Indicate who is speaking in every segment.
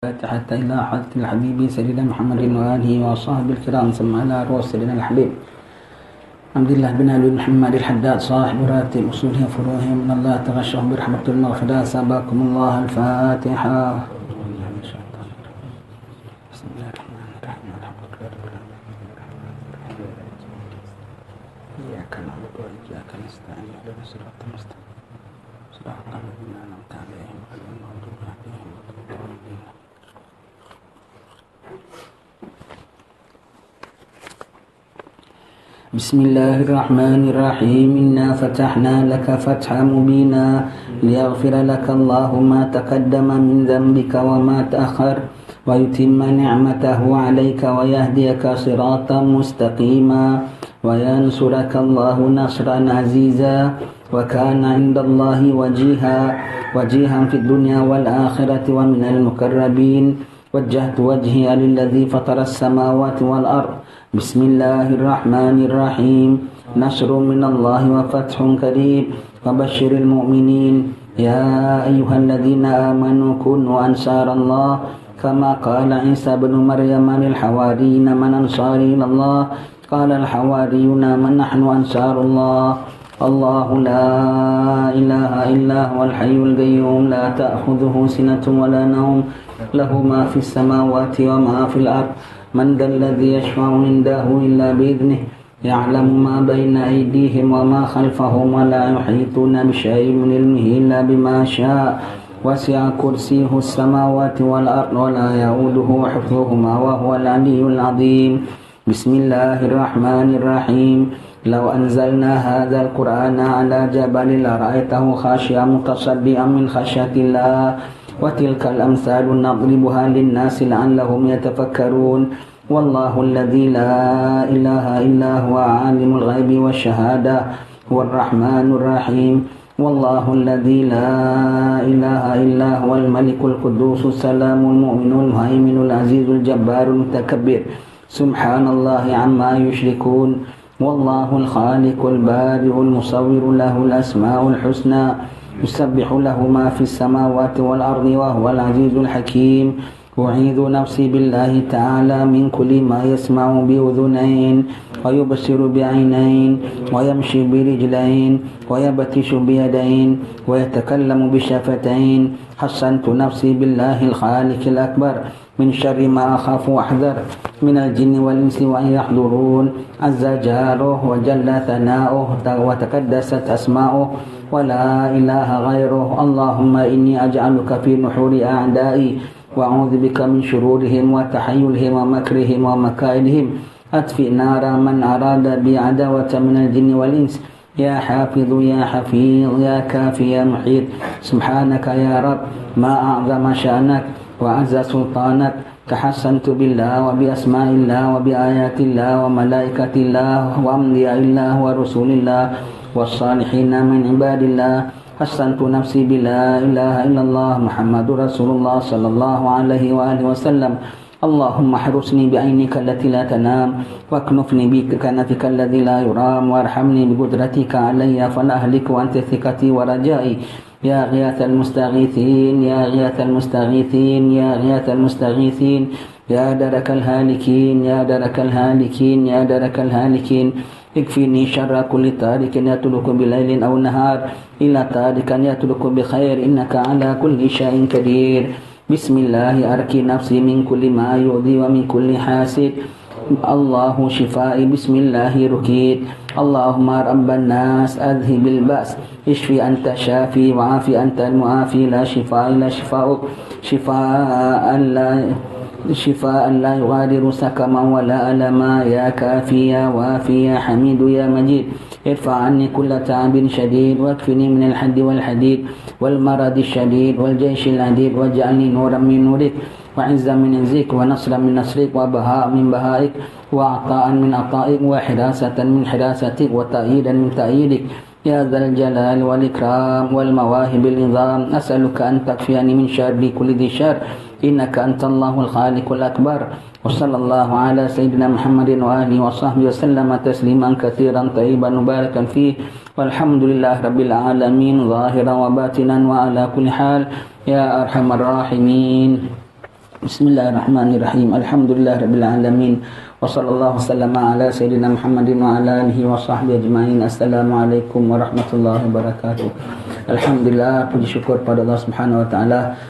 Speaker 1: حتى إلى حضرة الحبيب سيدنا محمد وآله وصحبه الكرام ثم على رؤوس سيدنا الحبيب الحمد لله بن علي محمد الحداد صاحب راتب أصوله وفروعه من الله تغشهم برحمة المغفرة. سباكم الله. الفاتحة. بسم الله الرحمن الرحيم. إياك نعبد وإياك نستعين اهدنا الصراط المستقيم صراط الذين أنعمت عليهم غير المغضوب عليهم ولا الضالين. بسم الله الرحمن الرحيم. إنا فتحنا لك فتحا مبينا ليغفر لك الله ما تقدم من ذنبك وما تأخر ويتم نعمته عليك ويهديك صراطا مستقيما وينصرك الله نصرا عزيزا وكان عند الله وجيها في الدنيا والآخرة ومن المقربين. وجهت وجهي للذي فطر السماوات والأرض. بسم الله الرحمن الرحيم. نصر من الله وفتح قريب وبشر المؤمنين. يا أيها الذين آمنوا كونوا أنصار الله كما قال عيسى بن مريم للحواريين من أنصاري إلى الله قال الحواريون من نحن أنصار الله الله لا إله إلا هو الحي القيوم لا تأخذه سنة ولا نوم له ما في السماوات وما في الأرض من ذا الذي يشفع عنده إلا بإذنه يعلم ما بين أيديهم وما خلفهم ولا يحيطون بشيء من علمه إلا بما شاء وسع كرسيه السماوات والأرض ولا يؤوده حفظهما وهو العلي العظيم. بسم الله الرحمن الرحيم. لو أنزلنا هذا القرآن على جبل لرأيته خاشعا متصدعا من خشية الله وتلك الأمثال نضربها للناس لعلهم يتفكرون. والله الذي لا إله إلا هو عالم الغيب والشهادة هو الرحمن الرحيم. والله الذي لا إله إلا هو الملك القدوس السلام المؤمن المهيمن العزيز الجبار المتكبر سبحان الله عما يشركون. والله الخالق البارئ المصور له الأسماء الحسنى يسبح له ما في السماوات والأرض وهو العزيز الحكيم. أعيذ نفسي بالله تعالى من كل ما يسمع بأذنين ويبصر بعينين ويمشي برجلين ويبتش بيدين ويتكلم بشفتين. حصنت نفسي بالله الخالق الأكبر من شر ما أخاف وأحذر من الجن والإنس وأن يحضرون. عز جاره وجل ثناؤه وتقدست أسماؤه ولا إله غيره. اللهم إني أجعلك في نحور أعدائي وأعوذ بك من شرورهم وتحيلهم ومكرهم ومكائدهم. أطفئ نار من أراد بي عداوة من الجن والإنس. يا حافظ يا حفيظ يا كافي يا محيط. سبحانك يا رب ما أعظم شأنك وعز سلطانك. تحسنت بالله وبأسماء الله وبآيات الله وملائكة الله وأنبياء الله ورسول الله والصالحين من عباد الله. حسنت نفسي بلا إله إلا الله محمد رسول الله صلى الله عليه وآله وسلم. اللهم احرسني بعينك التي لا تنام واكنفني بكنفك الذي لا يرام وارحمني بقدرتك علي فلا أهلك وأنت ثقتي ورجائي. يا غياث المستغيثين يا غياث المستغيثين يا غياث المستغيثين يا درك الهالكين يا درك الهالكين يا درك الهالكين. اكفني شر كل تارك يترك بليل أو نهار إلا تاركا يترك بخير إنك على كل شيء قدير. بسم الله أركي نفسي من كل ما يؤذي ومن كل حاسد. الله شفائي بسم الله ركيت. اللهم رب الناس أذهب البأس اشفي أنت شافي وعافي أنت المعافي لا شفاء إلا شفاؤك شفاء لا يغادر سقما ولا ألما. يا كافي يا وافي يا حميد يا مجيد. ارفع عني كل تعب شديد واكفني من الحد والحديد والمرض الشديد والجيش العديد واجعلني نورا من نورك وعزا من عزك ونصرا من نصرك وبهاء من بهائك وعطاء من عطائك وحراسة من حراستك وتأييدا من تأييدك. يا ذا الجلال والإكرام والمواهب العظام. أسألك أن تكفيني من شر كل ذي شر إنك أنت الله الخالق الأكبر. وصلى الله على سيدنا محمد وآله وصحبه وسلم تسليما كثيرا طيبا مباركا فيه والحمد لله رب العالمين ظاهرا وباطنا وعلى كل حال يا أرحم الراحمين. Bismillahirrahmanirrahim. Alhamdulillah rabbil alamin. Wa sallallahu wasallama ala sayyidina Muhammadin wa ala alihi wa sahbihi ajma'in. Assalamualaikum warahmatullahi wabarakatuh. Alhamdulillah, puji syukur pada Allah Subhanahu wa taala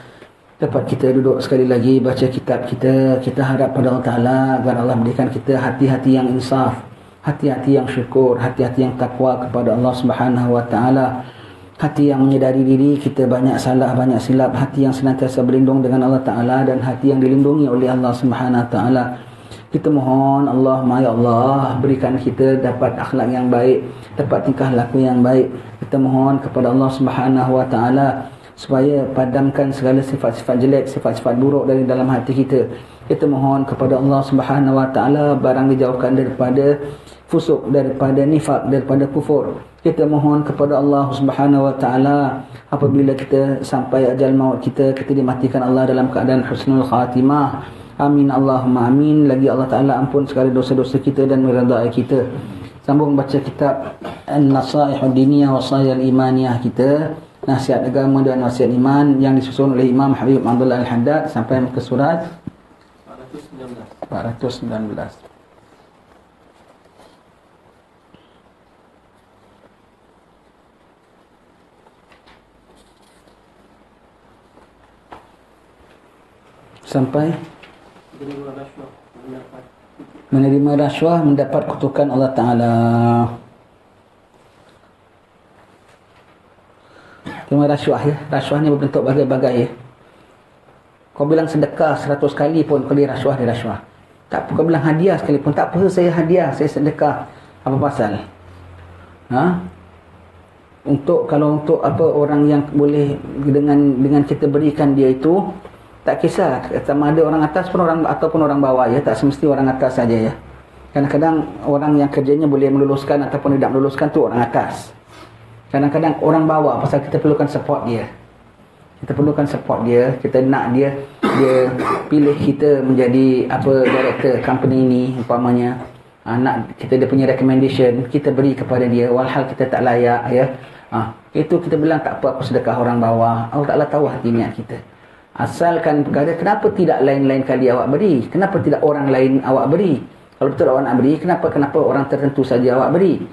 Speaker 1: dapat kita duduk sekali lagi baca kitab kita. Kita harap pada Allah Taala agar Allah berikan kita hati-hati yang insaf, hati-hati yang syukur, hati-hati yang takwa kepada Allah Subhanahu wa taala. Hati yang menyedari diri kita banyak salah, banyak silap, hati yang senantiasa berlindung dengan Allah Ta'ala dan hati yang dilindungi oleh Allah Subhanahu Wa Ta'ala. Kita mohon Allah, ya Allah, berikan kita dapat akhlak yang baik, dapat tingkah laku yang baik. Kita mohon kepada Allah Subhanahu Wa Ta'ala supaya padamkan segala sifat-sifat jelek, sifat-sifat buruk dari dalam hati kita. Kita mohon kepada Allah Subhanahu Wa Ta'ala barang dijauhkan daripada fusuk, daripada nifak, daripada kufur. Kita mohon kepada Allah Subhanahu Wa Ta'ala apabila kita sampai ajal maut kita dimatikan Allah dalam keadaan husnul khatimah. Amin Allahumma amin. Lagi Allah Ta'ala ampun segala dosa-dosa kita dan meredai kita. Sambung baca kitab An-Nasaihud Diniyah wa Wasayal Imaniyah kita, nasihat agama dan nasihat iman yang disusun oleh Imam Habib Abdullah Al-Haddad sampai ke surat 419. Sampai menerima rasuah mendapat kutukan Allah Ta'ala. Terima rasuah ya. Rasuah ni berbentuk bagai-bagai ya. Kau bilang sedekah 100 kali pun kau dirasuah, dirasuah. Tak apa, kau bilang hadiah sekalipun, tak apa, saya hadiah, saya sedekah. Apa pasal? Kalau untuk apa orang yang boleh dengan kita berikan dia itu, tak kisah sama ada orang atas pun orang ataupun orang bawah ya, tak semesti orang atas saja ya. Kadang-kadang orang yang kerjanya boleh meluluskan ataupun tidak meluluskan tu orang atas. Kadang-kadang orang bawah pasal kita perlukan support dia. Kita perlukan support dia, kita nak dia pilih kita menjadi director company ni umpamanya. Nak kita dia punya recommendation, kita beri kepada dia walhal kita tak layak ya. Itu kita bilang tak apa, aku sedekah orang bawah. Allah Taala tahu hati niat kita. Asalkan perkara, kenapa tidak lain-lain kali awak beri? Kenapa tidak orang lain awak beri? Kalau betul awak nak beri, kenapa orang tertentu saja awak beri?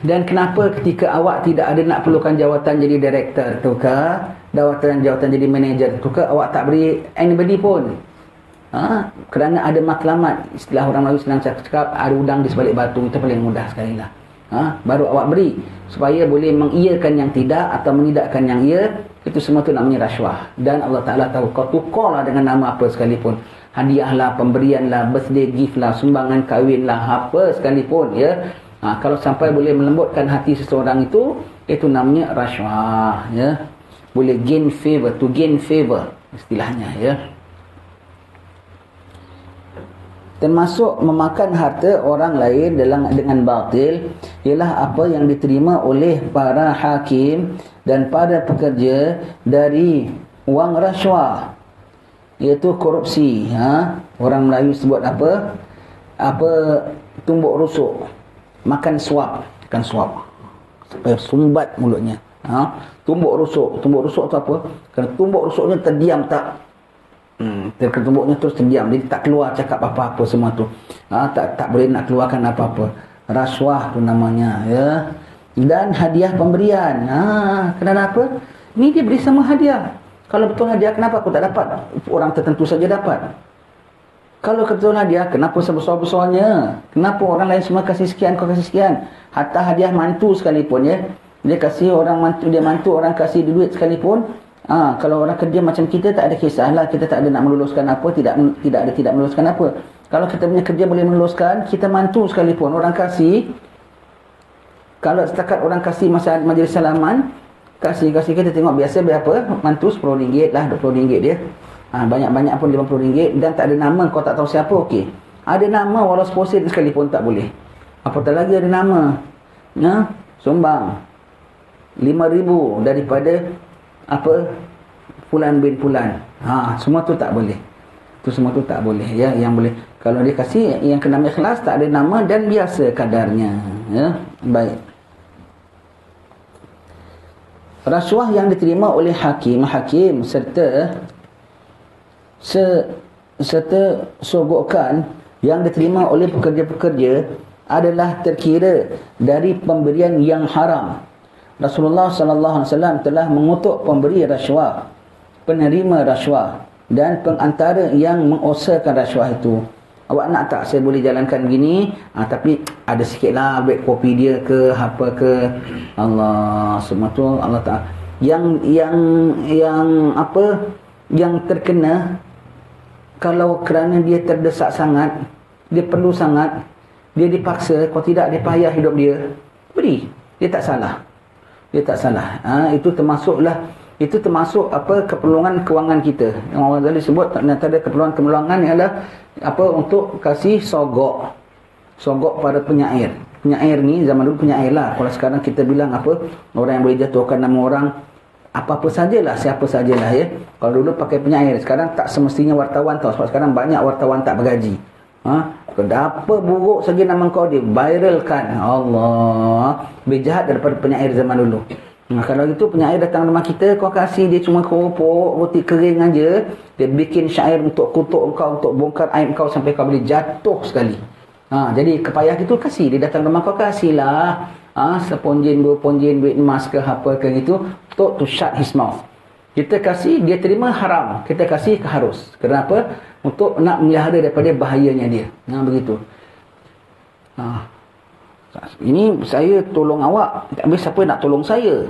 Speaker 1: Dan kenapa ketika awak tidak ada nak perlukan jawatan jadi director tu ke, jawatan jadi manager tu ke, awak tak beri anybody pun? Kerana ada matlamat. Istilah orang Melayu senang cakap, ada udang di sebalik batu. Itu paling mudah sekali lah. Baru awak beri supaya boleh mengiyakan yang tidak atau menidakkan yang iya. Itu semua tu namanya rasuah. Dan Allah Ta'ala tahu kau tukarlah dengan nama apa sekalipun, hadiahlah, pemberianlah, birthday gift lah, sumbangan kahwin lah, apa sekalipun ya. Kalau sampai boleh melembutkan hati seseorang itu namanya rasuah ya. Boleh gain favor, to gain favor istilahnya ya. Termasuk memakan harta orang lain dengan batil ialah apa yang diterima oleh para hakim dan para pekerja dari wang rasuah, iaitu korupsi. Orang Melayu sebut apa tumbuk rusuk, makan suap sampai sumbat mulutnya. Tumbuk rusuk tu apa? Kerana tumbuk rusuknya terdiam, terketumbuknya terus terdiam, jadi tak keluar cakap apa-apa semua tu. Tak boleh nak keluarkan apa-apa. Rasuah tu namanya ya. Dan hadiah pemberian. Kenapa? Ni dia beri sama hadiah. Kalau betul hadiah, kenapa aku tak dapat? Orang tertentu saja dapat. Kalau betul hadiah, kenapa sebesar-besarnya? Kenapa orang lain semua kasih sekian, kau kasih sekian? Hatta hadiah mantu sekalipun ya. Dia kasih orang mantu, dia mantu orang kasih duit sekalipun. Kalau orang kerja macam kita tak ada kisahlah, kita tak ada nak meluluskan apa, tidak meluluskan apa. Kalau kita punya kerja boleh meluluskan, kita mantu sekalipun orang kasih. Kalau setakat orang kasih masa majlis salaman, kasih kita tengok biasa berapa, mantu RM10 lah, RM20 dia. Banyak-banyak pun RM50 dan tak ada nama, kau tak tahu siapa, okey. Ada nama walau seposen sekalipun tak boleh. Apatah lagi ada nama. Sumbang 5,000 daripada Fulan bin Fulan. Semua tu tak boleh. Semua tu tak boleh ya. Yang boleh kalau dia kasih yang kena ikhlas, tak ada nama dan biasa kadarnya ya. Baik. Rasuah yang diterima oleh hakim serta serta sogokan yang diterima oleh pekerja-pekerja adalah terkira dari pemberian yang haram. Rasulullah sallallahu alaihi wasallam telah mengutuk pemberi rasuah, penerima rasuah dan pengantara yang mengusahakan rasuah itu. Awak nak tak saya boleh jalankan begini, tapi ada sikitlah break kopi dia ke apa ke. Allah semua tu Allah Taala yang apa yang terkena kalau kerana dia terdesak sangat, dia perlu sangat, dia dipaksa, kalau tidak dia payah hidup dia, beri. Dia tak salah. Dia tak salah. Itu termasuk apa keperluan kewangan kita. Yang orang tadi sebut antara keperluan ialah apa untuk kasih sogok pada penyair. Penyair ni zaman dulu penyair lah. Kalau sekarang kita bilang apa orang yang boleh jatuhkan nama orang apa-apa sajalah, siapa sajalah ya. Kalau dulu pakai penyair, sekarang tak semestinya wartawan tahu sebab sekarang banyak wartawan tak bergaji. Apa buruk saja nama kau dia viralkan. Allah, lebih jahat daripada penyair zaman dulu. Kalau itu penyair datang rumah kita, kau kasih dia cuma keropok, roti kering aja, dia bikin syair untuk kutuk kau, untuk bongkar aib kau sampai kau boleh jatuh sekali. Jadi kepayah gitu kasih, dia datang rumah kau kasihlah. Seponjen, 2 ponjen, duit emas ke apa ke gitu, to shut his mouth. Kita kasih, dia terima haram. Kita kasih ke harus. Kenapa? Untuk nak melihara daripada bahayanya dia. Begitu. Ini saya tolong awak. Habis siapa nak tolong saya?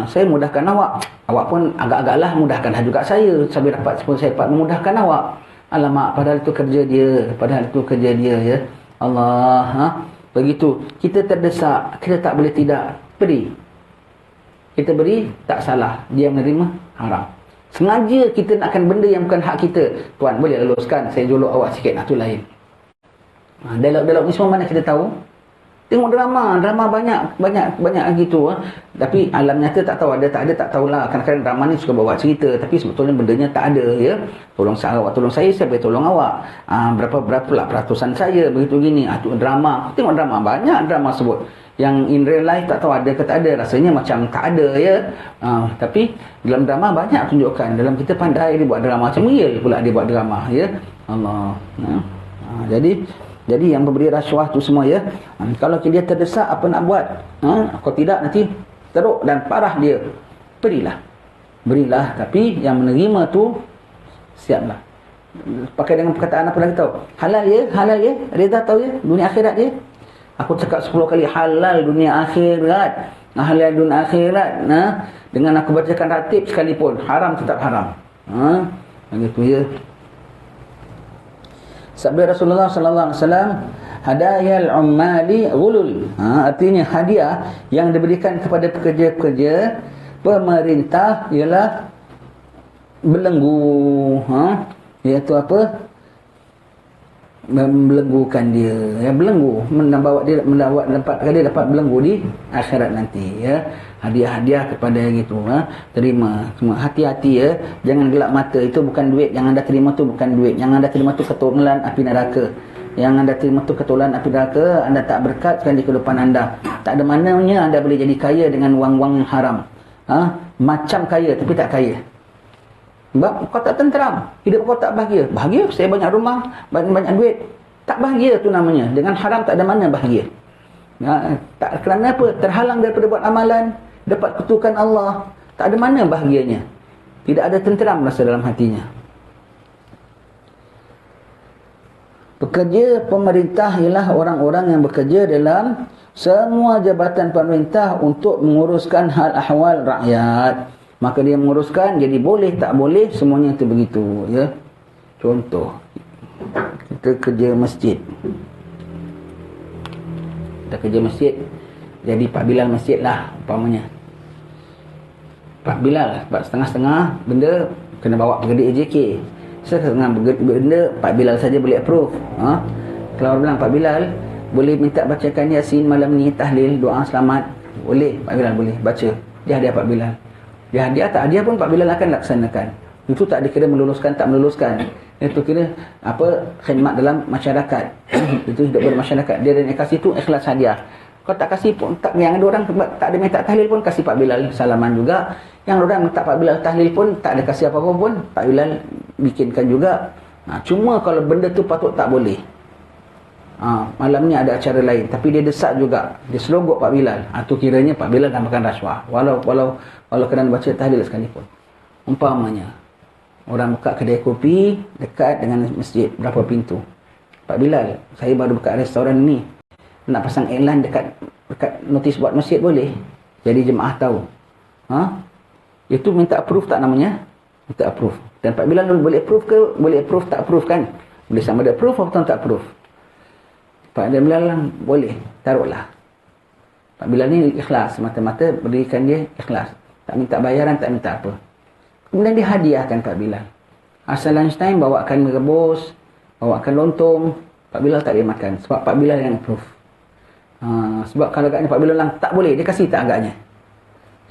Speaker 1: Saya mudahkan awak. Awak pun agak-agaklah mudahkan juga saya. Sampai saya dapat memudahkan awak. Alamak, padahal itu kerja dia. Ya Allah. Begitu. Kita terdesak. Kita tak boleh tidak. Beri. Kita beri, tak salah. Dia menerima, haram. Sengaja kita nakkan benda yang bukan hak kita. Tuan, boleh luluskan. Saya jolok awak sikit. Itu lain. Dialog-dialog ni semua mana kita tahu? Tengok drama banyak gitu. Tapi alam nyata tak tahu, ada tak ada tak tahulah. Kadang-kadang drama ni suka bawa cerita, tapi sebetulnya bendanya tak ada ya. Tolong saya boleh tolong awak. Berapa lah peratusan saya begitu gini. Itu drama. Tengok drama, banyak drama sebut. Yang in real life tak tahu ada ke tak ada, rasanya macam tak ada ya. Tapi dalam drama banyak tunjukkan. Dalam kita pandai dia buat drama, macam real pula dia buat drama ya. Allah. Jadi yang memberi rasuah tu semua ya. Kalau dia terdesak apa nak buat? Kalau tidak nanti teruk dan parah dia. Berilah, tapi yang menerima tu siaplah. Pakai dengan perkataan apa lagi tahu? Halal ya, reda tahu ya, dunia akhirat dia. Aku cakap 10 kali halal dunia akhirat. Halal dunia akhirat. Dengan aku bacakan ratib sekalipun, haram tetap haram. Begitu ya. Sabda Rasulullah sallallahu alaihi wasallam, hadayal ummali ghulul. Artinya hadiah yang diberikan kepada pekerja-pekerja pemerintah ialah belenggu. Iaitu apa? Membelenggukan dia. Belenggu dapat belenggu di akhirat nanti ya. Hadiah-hadiah kepada gitu. Terima. Cuma hati-hati ya. Jangan gelap mata. Itu bukan duit. Yang anda terima tu bukan duit. Yang anda terima tu keturunan api neraka. Yang anda terima tu keturunan api neraka. Anda tak berkatkan di kehidupan anda. Tak ada mananya anda boleh jadi kaya dengan wang-wang yang haram. Macam kaya tapi tak kaya. Sebab kau tak tenteram, hidup kau tak bahagia. Bahagia, saya banyak rumah, banyak duit. Tak bahagia tu namanya. Dengan haram tak ada mana bahagia. Kerana apa? Terhalang daripada buat amalan, dapat kutukan Allah. Tak ada mana bahagianya. Tidak ada tenteram rasa dalam hatinya. Pekerja pemerintah ialah orang-orang yang bekerja dalam semua jabatan pemerintah untuk menguruskan hal ahwal rakyat. Maka dia menguruskan, jadi boleh tak boleh semuanya itu begitu ya. Contoh, kita kerja masjid. Jadi Pak Bilal masjid lah umpamanya. Pak Bilal buat setengah-setengah benda kena bawa pergi AJK. Setengah benda Pak Bilal saja boleh approve. Kalau orang bilang Pak Bilal boleh minta bacakan Yasin malam ni, tahlil, doa selamat, boleh Pak Bilal boleh baca. Dia hadiah Pak Bilal. Dia tak hadiah pun Pak Bilal akan laksanakan. Itu tak dikira meluluskan, tak meluluskan. Itu kira apa, khidmat dalam masyarakat. Itu hidup bermasyarakat. Dia dan kasih itu ikhlas hadiah. Kau tak kasih pun, tak, yang ada orang tak ada minta tahlil pun kasih Pak Bilal salaman juga. Yang orang minta Pak Bilal tahlil pun tak ada kasih apa-apa pun Pak Bilal bikinkan juga. Cuma kalau benda tu patut tak boleh. Malam ni ada acara lain, tapi dia desak juga, dia selogok Pak Bilal. Tu kiranya Pak Bilal dah makan rasuah. Walau kena baca tahlil sekalipun. Umpamanya orang buka kedai kopi dekat dengan masjid, berapa pintu. Pak Bilal, saya baru buka restoran ni, nak pasang iklan dekat notis buat masjid boleh? Jadi jemaah tahu. Itu minta approve tak namanya? Minta approve. Dan Pak Bilal boleh approve ke? Boleh approve, tak approve kan? Boleh sama ada approve atau tak approve. Pak Bilal boleh, taruhlah. Pak Bilal ni ikhlas, semata-mata berikan dia ikhlas. Tak minta bayaran, tak minta apa. Kemudian dia hadiahkan Pak Bilal. Asal lunchtime bawakan rebus, bawakan lontong. Pak Bilal tak boleh makan sebab Pak Bilal yang approve. Sebab kalau agaknya Pak Bilal tak boleh, dia kasih tak agaknya?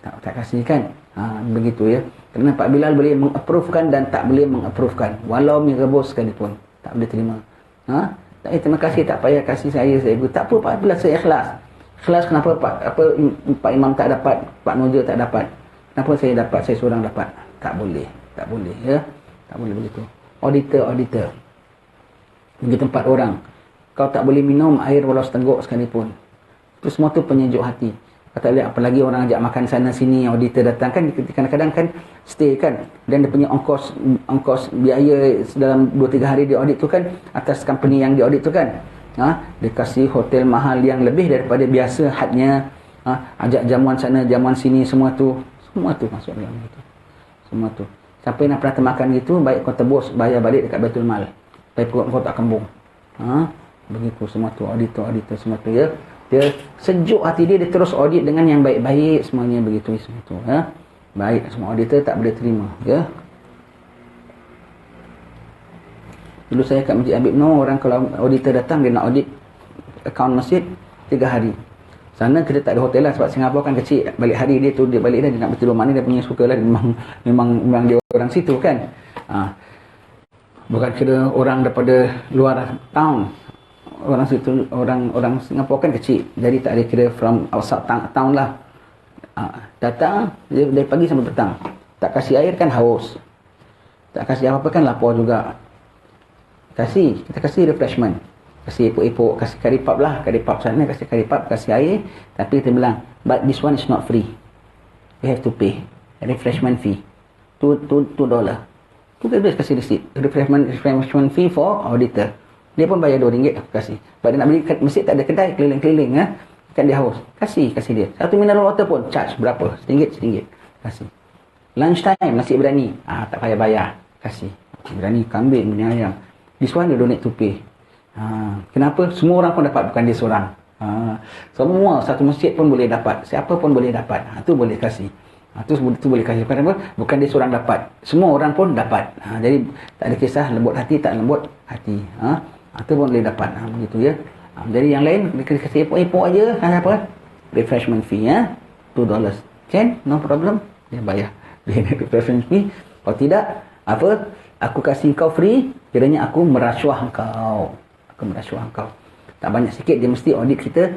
Speaker 1: Tak kasih kan? Begitu ya. Kerana Pak Bilal boleh mengapprovekan dan tak boleh mengapprovekan. Walau mi rebus sekalipun, tak boleh terima. Terima kasih, tak payah kasih saya guna. Tak apa Pak Bilal, saya ikhlas. Ikhlas kenapa Pak Imam tak dapat, Pak Noja tak dapat. Kenapa saya dapat, saya seorang dapat? Tak boleh ya. Tak boleh begitu. Auditor. Pergi tempat orang, kau tak boleh minum air walau setenggok sekalipun. Itu semua tu penyejuk hati. Kata lihat apalagi orang ajak makan sana sini, auditor datang kan, kadang-kadang kan stay kan, dan dia punya ongkos biaya dalam 2-3 hari dia audit tu kan, atas company yang dia audit tu kan, dia kasih hotel mahal yang lebih daripada biasa hadnya, ajak jamuan sana jamuan sini, semua tu masuk dalam itu. Semua tu siapa yang pernah makan gitu, baik kau tebus bayar balik dekat Baitul Mal, supaya perut kau tak kembung. Begitu semua tu, auditor semua tu ya. Dia sejuk hati dia terus audit dengan yang baik-baik semuanya, begitu semua tu baik. Semua auditor tak boleh terima ya. Dulu saya kat Masjid Habib Noor, orang kalau auditor datang dia nak audit akaun masjid 3 hari. Sana kita tak ada hotel lah sebab Singapura kan kecil. Balik hari dia balik dah, dia nak bertidur mana dia punya suka lah. Memang dia orang situ kan. Bukan kira orang daripada luar town. Orang situ, orang Singapura kan kecil, jadi tak ada kira from outside town lah. Datang dari pagi sampai petang, tak kasih air kan haus, tak kasih apa-apa kan lapar juga. Kita kasih refreshment, kasih epok-epok, kasih curry puff lah, curry puff sana, kasih curry puff, kasih air. Tapi kita bilang, but this one is not free, you have to pay refreshment fee, $2. Tu kita boleh kasih receipt, refreshment fee for auditor. Dia pun bayar RM2 aku kasih. Sebab dia nak beli kat masjid, tak ada kedai keliling-keliling kan dia haus. Kasih dia. Satu mineral water pun charge berapa? RM1. Kasih. Lunch time nasi berani. Tak payah bayar. Kasih. Nasi berani, kambing, punya ayam. This one you don't need to pay. Kenapa? Semua orang pun dapat, bukan dia seorang. Semua satu masjid pun boleh dapat. Siapa pun boleh dapat. Tu boleh kasih. Tu boleh kasih. Bukan dia seorang dapat. Semua orang pun dapat. Jadi tak ada kisah lembut hati tak lembut hati. Itu pun boleh dapat. Begitu ya. Jadi yang lain dia kasih epok-epok aja, apa? Refreshment fee $2. Can? No problem. Dia bayar. Dia refreshment fee. Kalau tidak, apa? Aku kasih kau free, kiranya aku merasuah kau. Tak banyak sikit dia mesti audit kita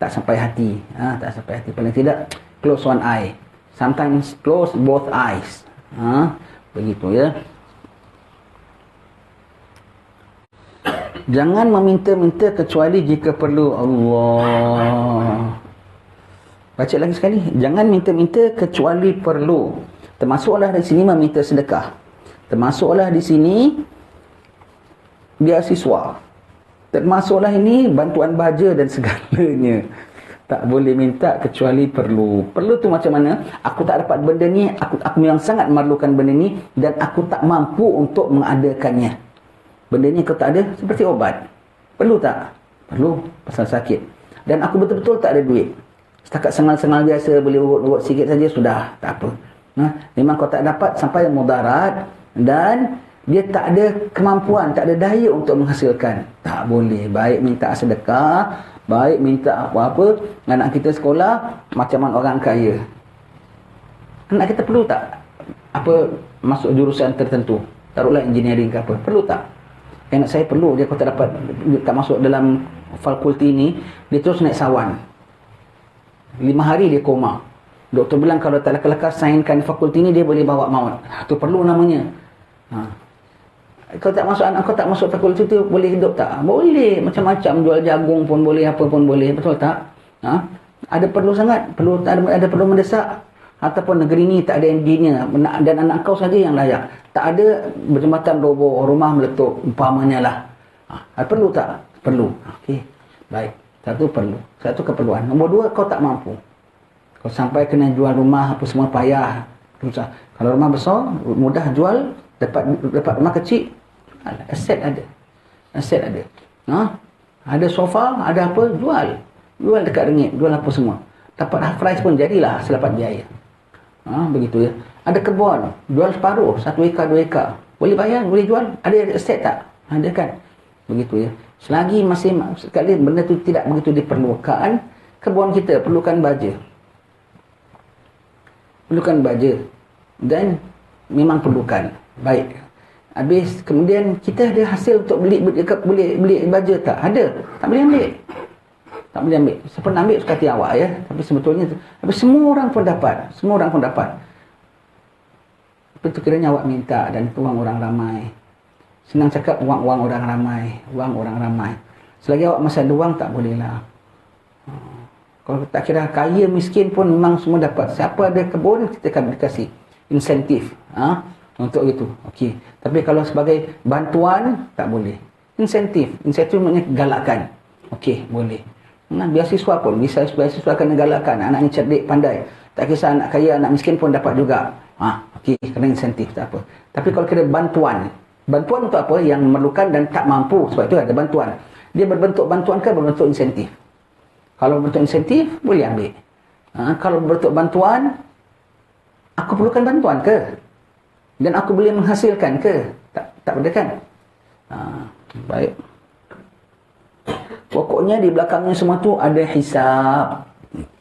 Speaker 1: tak sampai hati. Tak sampai hati. Paling tidak close one eye. Sometimes close both eyes. Begitu ya. Jangan meminta-minta kecuali jika perlu. Allah. Baca lagi sekali. Jangan minta-minta kecuali perlu. Termasuklah di sini meminta sedekah. Termasuklah di sini beasiswa. Termasuklah ini bantuan baja dan segalanya. Tak boleh minta kecuali perlu. Perlu tu macam mana? Aku tak dapat benda ni, aku memang sangat memerlukan benda ni dan aku tak mampu untuk mengadakannya. Benda ni kau tak ada, seperti obat. Perlu tak? Perlu, pasal sakit. Dan aku betul-betul tak ada duit. Setakat sengal-sengal biasa, boleh urut-urut sikit saja, sudah, tak apa. Memang kau tak dapat sampai mudarat dan dia tak ada kemampuan, tak ada daya untuk menghasilkan. Tak boleh. Baik minta sedekah, baik minta apa-apa. Anak kita sekolah macam mana orang kaya. Anak kita perlu tak apa masuk jurusan tertentu? Taruhlah engineering ke apa. Perlu tak? Anak saya perlu. Dia kalau tak dapat, tak masuk dalam fakulti ni, dia terus naik sawan. 5 hari dia koma. Doktor bilang kalau tak lekas-lekas sainkan fakulti ni, dia boleh bawa maut. Itu perlu namanya. Kau tak masuk, anak kau tak masuk fakulti tu, boleh hidup tak? Boleh. Macam-macam, jual jagung pun boleh, apa pun boleh. Betul tak? Ada perlu sangat, ada perlu mendesak. Ataupun negeri ni tak ada engineer dan anak kau saja yang layak. Tak ada jembatan roboh, rumah meletup, umpamanya lah. Perlu tak? Perlu. Okey. Baik. Satu perlu. Satu keperluan. Nombor dua, kau tak mampu. Kau sampai kena jual rumah, apa semua payah. Susah. Kalau rumah besar, mudah jual, dapat rumah kecil, aset ada. Aset ada. Ada sofa, ada apa, jual. Jual dekat ringgit, jual apa semua. Dapat half price pun jadilah selepas biaya. Begitu ya. Ada kebun, jual separuh, 1 ekar, 2 ekar. Boleh bayar, boleh jual. Ada aset tak? Ada kan? Begitu ya. Selagi masih sekali benda tu tidak begitu diperlukan, kebun kita perlukan baja. Perlukan baja. Dan memang perlukan. Baik. Habis kemudian kita ada hasil untuk beli baja tak? Ada. Tak boleh ambil. Tak boleh ambil. Saya pernah ambil suka hati awak ya. Tapi sebetulnya semua orang pun dapat. Semua orang pun dapat. Tapi itu kiranya awak minta dan itu wang orang ramai. Senang cakap wang orang ramai. Wang orang ramai. Selagi awak masih ada wang tak bolehlah. Kalau tak kira kaya miskin pun memang semua dapat. Siapa ada kebun kita akan kasih insentif. Untuk itu. Okey. Tapi kalau sebagai bantuan tak boleh. Insentif. Insentif maknanya galakkan. Okey, boleh. Biasiswa pun, biasiswa kena galakkan. Anak ni cerdik, pandai. Tak kisah anak kaya, anak miskin pun dapat juga. Okey, kena insentif, tak apa. Tapi kalau kena bantuan. Bantuan untuk apa? Yang memerlukan dan tak mampu. Sebab itu ada bantuan. Dia berbentuk bantuan ke berbentuk insentif? Kalau berbentuk insentif, boleh ambil. Kalau berbentuk bantuan, aku perlukan bantuan ke? Dan aku boleh menghasilkan ke? Tak boleh kan? Baik. Pokoknya di belakangnya semua tu ada hisab.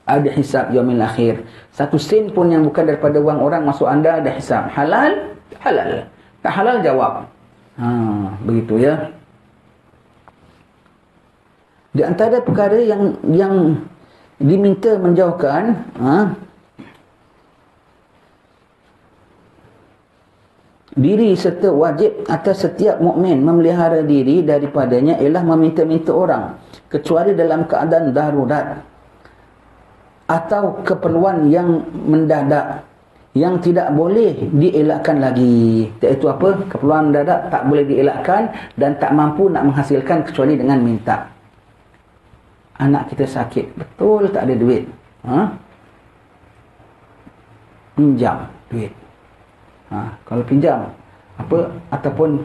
Speaker 1: Ada hisab yaumil akhir. Satu sen pun yang bukan daripada wang orang masuk anda ada hisab. Halal? Halal. Tak halal jawab. Begitu ya. Di antara perkara yang diminta menjauhkan, diri serta wajib atas setiap mukmin memelihara diri daripadanya ialah meminta-minta orang kecuali dalam keadaan darurat atau keperluan yang mendadak yang tidak boleh dielakkan lagi. Iaitu apa? Keperluan mendadak tak boleh dielakkan dan tak mampu nak menghasilkan kecuali dengan minta. Anak kita sakit, betul tak ada duit. Pinjam duit. Kalau pinjam apa ataupun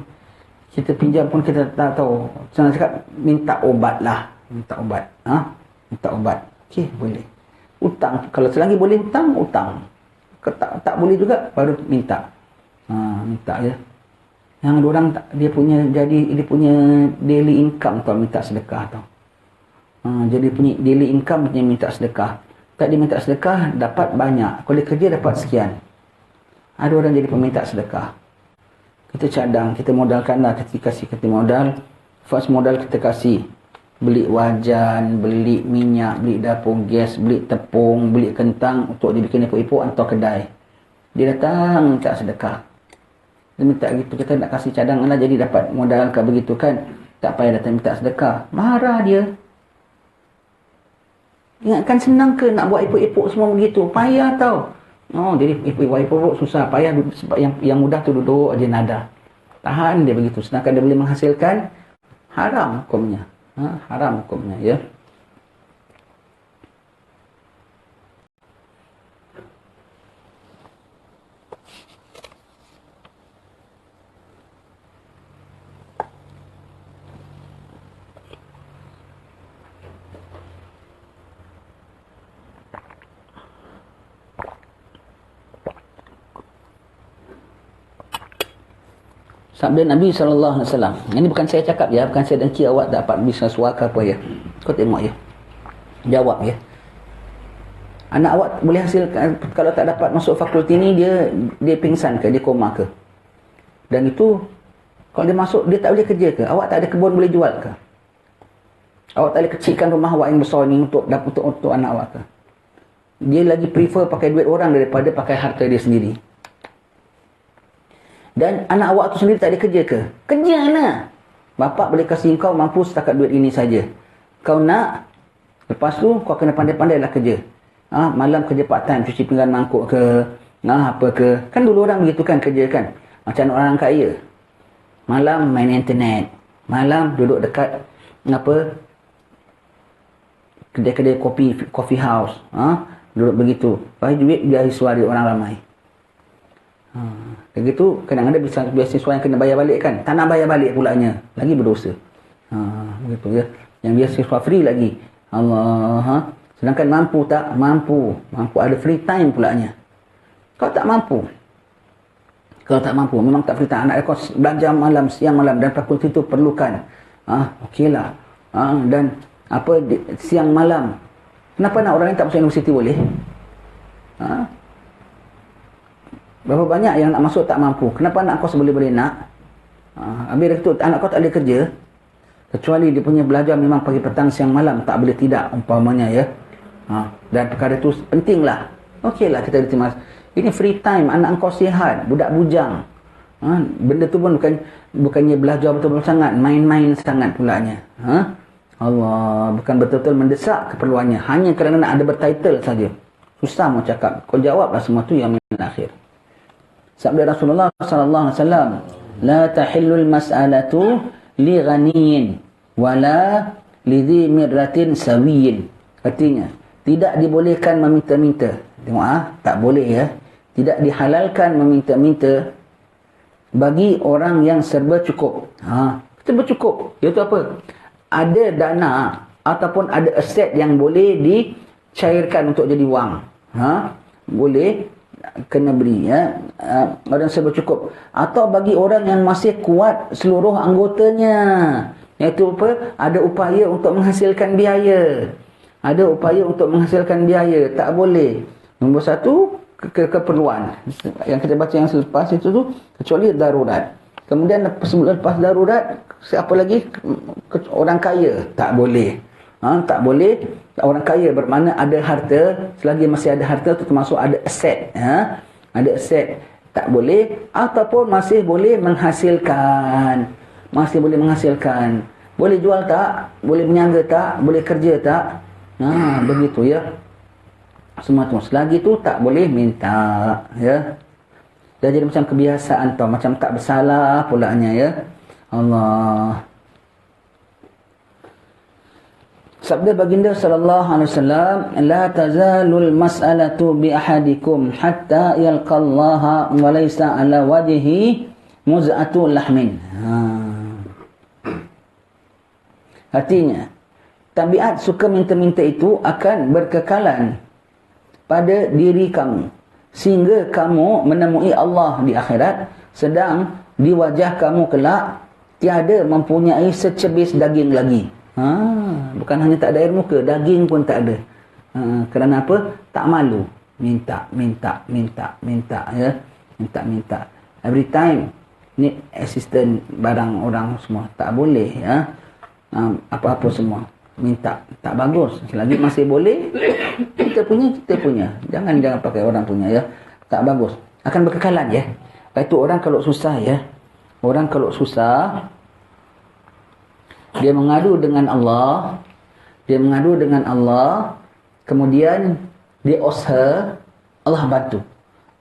Speaker 1: kita pinjam pun kita tak tahu. Senang cakap minta obat lah. Minta obat. Minta obat. Okey, boleh. Utang. Kalau selagi boleh utang. Tak boleh juga baru minta. Minta ya. Yang ada orang dia punya daily income tau minta sedekah tau. Jadi punya daily income punya minta sedekah. Tak dia minta sedekah dapat banyak. Kalau dia kerja dapat sekian. Ada orang jadi peminta sedekah. Kita cadang, kita modalkanlah, kita kasih modal. First modal kita kasih. Beli wajan, beli minyak, beli dapur gas, beli tepung, beli kentang untuk dibikin epok-epok atau kedai. Dia datang minta sedekah. Dia minta gitu, kita nak kasih cadangan lah jadi dapat modal ke begitu kan. Tak payah datang minta sedekah. Marah dia. Ingatkan senang ke nak buat epok-epok semua begitu? Payah tau. Jadi epok-epok susah, payah sebab yang mudah tu duduk aja nada. Tahan dia begitu. Sedangkan dia boleh menghasilkan, haram hukumnya. Haram hukumnya ya. Sabda Nabi SAW. Ini bukan saya cakap ya. Bukan saya dengki awak dapat bisnes suaka apa ya. Kau tengok ya. Jawab ya. Anak awak boleh hasilkan. Kalau tak dapat masuk fakulti ni. Dia pingsan ke? Dia koma ke? Dan itu. Kalau dia masuk. Dia tak boleh kerja ke? Awak tak ada kebun boleh jual ke? Awak tak boleh kecilkan rumah awak yang besar ni. Untuk anak awak ke? Dia lagi prefer pakai duit orang. Daripada pakai harta dia sendiri. Dan anak awak tu sendiri tak ada kerja ke? Kerja lah. Bapak boleh kasih kau mampu setakat duit ini saja. Kau nak, lepas tu kau kena pandai-pandailah kerja. Malam kerja part time, cuci pinggan mangkuk ke, apa ke. Kan dulu orang begitu kan kerja kan. Macam orang kaya. Malam main internet. Malam duduk dekat kedai-kedai coffee house. Duduk begitu. Bagi duit biar suara orang ramai. Begitu kadang-kadang beasiswa yang kena bayar balik kan. Tak nak bayar balik pulanya. Lagi berdosa. Begitu ya. Yang beasiswa free lagi. Allah. Sedangkan mampu tak? Mampu. Mampu ada free time pulanya. Kau tak mampu. Kalau tak mampu, memang tak free time. Anak kau belajar malam, siang malam dan fakulti itu perlukan. Okeylah. Dan siang malam. Kenapa nak orang yang tak masuk universiti boleh? Berapa banyak yang nak masuk tak mampu. Kenapa anak kau seboleh-boleh nak? Habis itu anak kau tak ada kerja. Kecuali dia punya belajar memang pagi petang siang malam. Tak boleh tidak umpamanya ya. Dan perkara itu pentinglah. Okeylah kita diterima. Ini free time. Anak kau sihat. Budak bujang. Benda tu pun bukannya belajar betul-betul sangat. Main-main sangat pulanya. Allah. Bukan betul-betul mendesak keperluannya. Hanya kerana nak ada bertitle saja. Susah mau cakap. Kau jawablah semua tu yang akhir. Sabda Rasulullah sallallahu alaihi wasallam, la tahillul mas'alatu li ghaniyin wala li dhi mirratin sawiyin. Artinya, tidak dibolehkan meminta-minta. Tengok tak boleh ya. Tidak dihalalkan meminta-minta bagi orang yang serba cukup. Serba cukup. Iaitu apa? Ada dana ataupun ada aset yang boleh dicairkan untuk jadi wang. Boleh kena beri ya. Orang serba cukup. Atau bagi orang yang masih kuat seluruh anggotanya, iaitu apa? Ada upaya untuk menghasilkan biaya. Ada upaya untuk menghasilkan biaya. Tak boleh. Nombor satu, keperluan. Yang kita baca yang selepas itu tu, kecuali darurat. Kemudian lepas darurat, siapa lagi? Orang kaya. Tak boleh. Tak boleh. Orang kaya bermakna ada harta. Selagi masih ada harta itu termasuk ada aset. Ada aset. Tak boleh. Ataupun masih boleh menghasilkan. Masih boleh menghasilkan. Boleh jual tak? Boleh berniaga tak? Boleh kerja tak? Begitu ya. Semua tu. Selagi tu tak boleh minta. Ya. Dah jadi macam kebiasaan tau. Macam tak bersalah pulaknya ya. Allah. Sabda baginda sallallahu alaihi wasallam, la tazalul mas'alatu bi ahadikum hatta yalqallaha wa laysa ala wajhi muz'atu lahmin. Artinya, tabiat suka minta-minta itu akan berkekalan pada diri kamu sehingga kamu menemui Allah di akhirat, sedang di wajah kamu kelak tiada mempunyai secebis daging lagi. Bukan hanya tak ada air muka, daging pun tak ada. Kerana apa? Tak malu. Minta ya. Minta. Every time need assistant barang orang semua. Tak boleh ya. Apa-apa semua. Minta. Tak bagus. Selagi masih boleh, kita punya. Jangan pakai orang punya ya. Tak bagus. Akan berkekalan ya. Lepas itu orang kalau susah ya. Orang kalau susah, dia mengadu dengan Allah. Kemudian dia usaha, Allah bantu.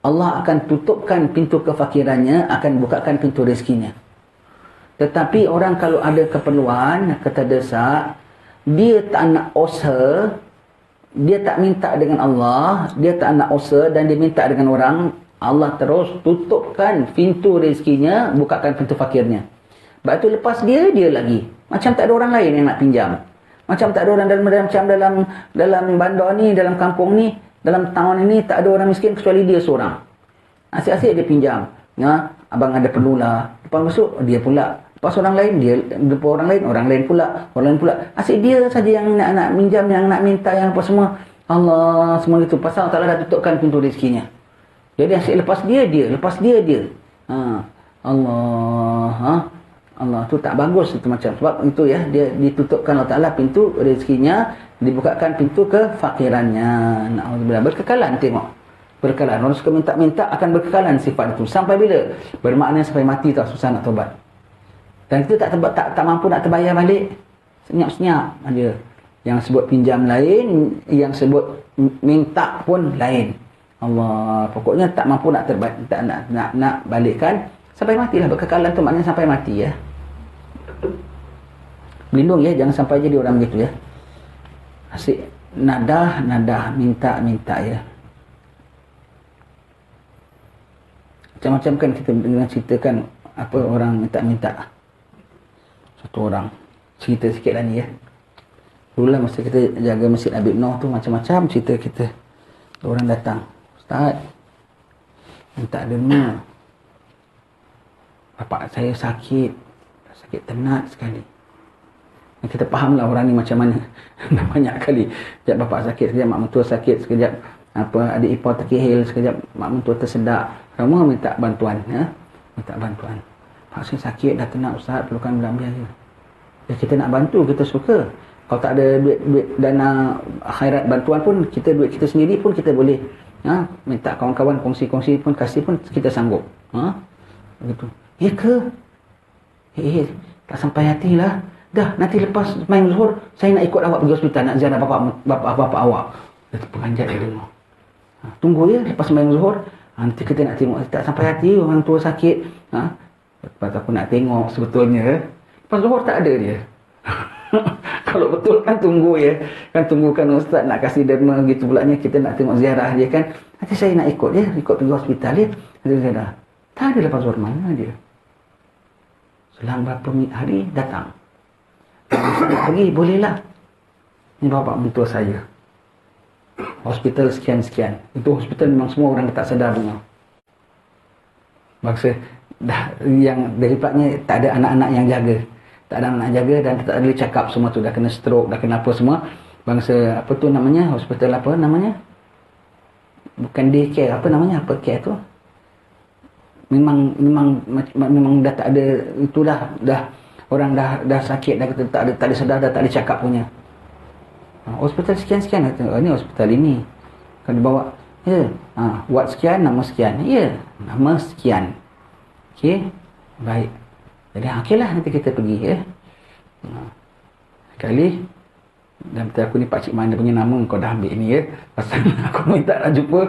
Speaker 1: Allah akan tutupkan pintu kefakirannya, akan bukakan pintu rezekinya. Tetapi orang kalau ada keperluan, terdesak, dia tak nak usaha, dia tak minta dengan Allah, dia tak nak usaha dan dia minta dengan orang, Allah terus tutupkan pintu rezekinya, bukakan pintu fakirnya. Sebab tu lepas dia lagi. Macam tak ada orang lain yang nak pinjam. Macam tak ada orang dalam bandar ni, dalam kampung ni, dalam town ini tak ada orang miskin kecuali dia seorang. Asyik-asyik dia pinjam. Abang ada perlulah. Lepas masuk dia pula. Lepas orang lain dia, lepas orang lain pula. Asyik dia saja yang nak minjam, yang nak minta, yang apa semua. Allah semua itu. Pasal Allah dah tutupkan pintu rezekinya. Jadi asyik lepas dia. Allah tu tak bagus itu macam. Sebab itu ya, dia ditutupkan Allah Ta'ala pintu rezekinya, dibukakan pintu kefakirannya. Na'udzubillah. Berkekalan tengok. berkekalan. Orang suka minta-minta akan berkekalan sifat itu. Sampai bila? Bermakna sampai mati tak susah nak tobat. Dan kita tak mampu nak terbayar balik. Senyap-senyap aja. Yang sebut pinjam lain, yang sebut minta pun lain. Allah, pokoknya tak mampu nak nak balikkan sampai matilah. Berkekalan tu maknanya sampai mati ya. Berlindung ya, jangan sampai jadi orang begitu ya. Asyik nadah minta ya. Macam-macam kan kita dengan ceritakan apa orang minta. Satu orang cerita sikit lah ni ya. Dululah masa kita jaga Masjid Habib Noh tu macam-macam cerita kita. Orang datang, Ustaz, minta derma. Bapak saya sakit tenat sekali. Dan kita fahamlah orang ni macam mana. Banyak kali. Sekejap bapak sakit, sekejap mak mentua sakit, sekejap adik ipar terkehil, sekejap mak mentua tersedak. Semua minta bantuan ya. Minta bantuan. Pak saya sakit dah tenat Ustaz, perlukan belang biaya. Ya, kita nak bantu, kita suka. Kalau tak ada duit dana akhirat bantuan pun, duit kita sendiri pun kita boleh minta kawan-kawan kongsi-kongsi pun, kasih pun kita sanggup. Begitu. Ya ke? Tak sampai hatilah. Dah, nanti lepas main zuhur saya nak ikut awak pergi hospital nak ziarah bapak awak. Dia terperanjat dia dengar. Tunggu ya, lepas main zuhur nanti kita nak tengok. Tak sampai hati orang tua sakit. Lepas aku nak tengok sebetulnya. Lepas zuhur tak ada dia. Kalau betul kan tunggu ya. Kan tunggukan ustaz nak kasih derma gitu pulanya, kita nak tengok ziarah dia kan. Nanti saya nak ikut ya, ikut pergi hospital ya. Nanti ziarah. Tak ada lepas zuhur, mana dia? Selang berapa hari datang. Nak pergi, bolehlah. Ini bapak mentua saya. Hospital sekian-sekian. Itu hospital memang semua orang tak sedar dengar. Bangsa dah yang daripadanya tak ada anak-anak yang jaga. Tak ada anak jaga dan tak ada cakap semua tu. Dah kena stroke, dah kena apa semua. Bangsa apa tu namanya? Hospital apa namanya? Bukan daycare, apa namanya? Apa care tu? Memang dah tak ada, itulah dah orang dah sakit, dah tak ada sedar, dah tak ada cakap punya. Hospital sekian-sekian kata, ni hospital ini. Kalau dibawa, ya, ward sekian, nama sekian. Ya, nama sekian. Okey, baik. Jadi okeylah, nanti kita pergi ya. Sekali dan betul aku ni pakcik mana punya nama kau dah ambil ni ya. Pasal aku minta nak jumpa,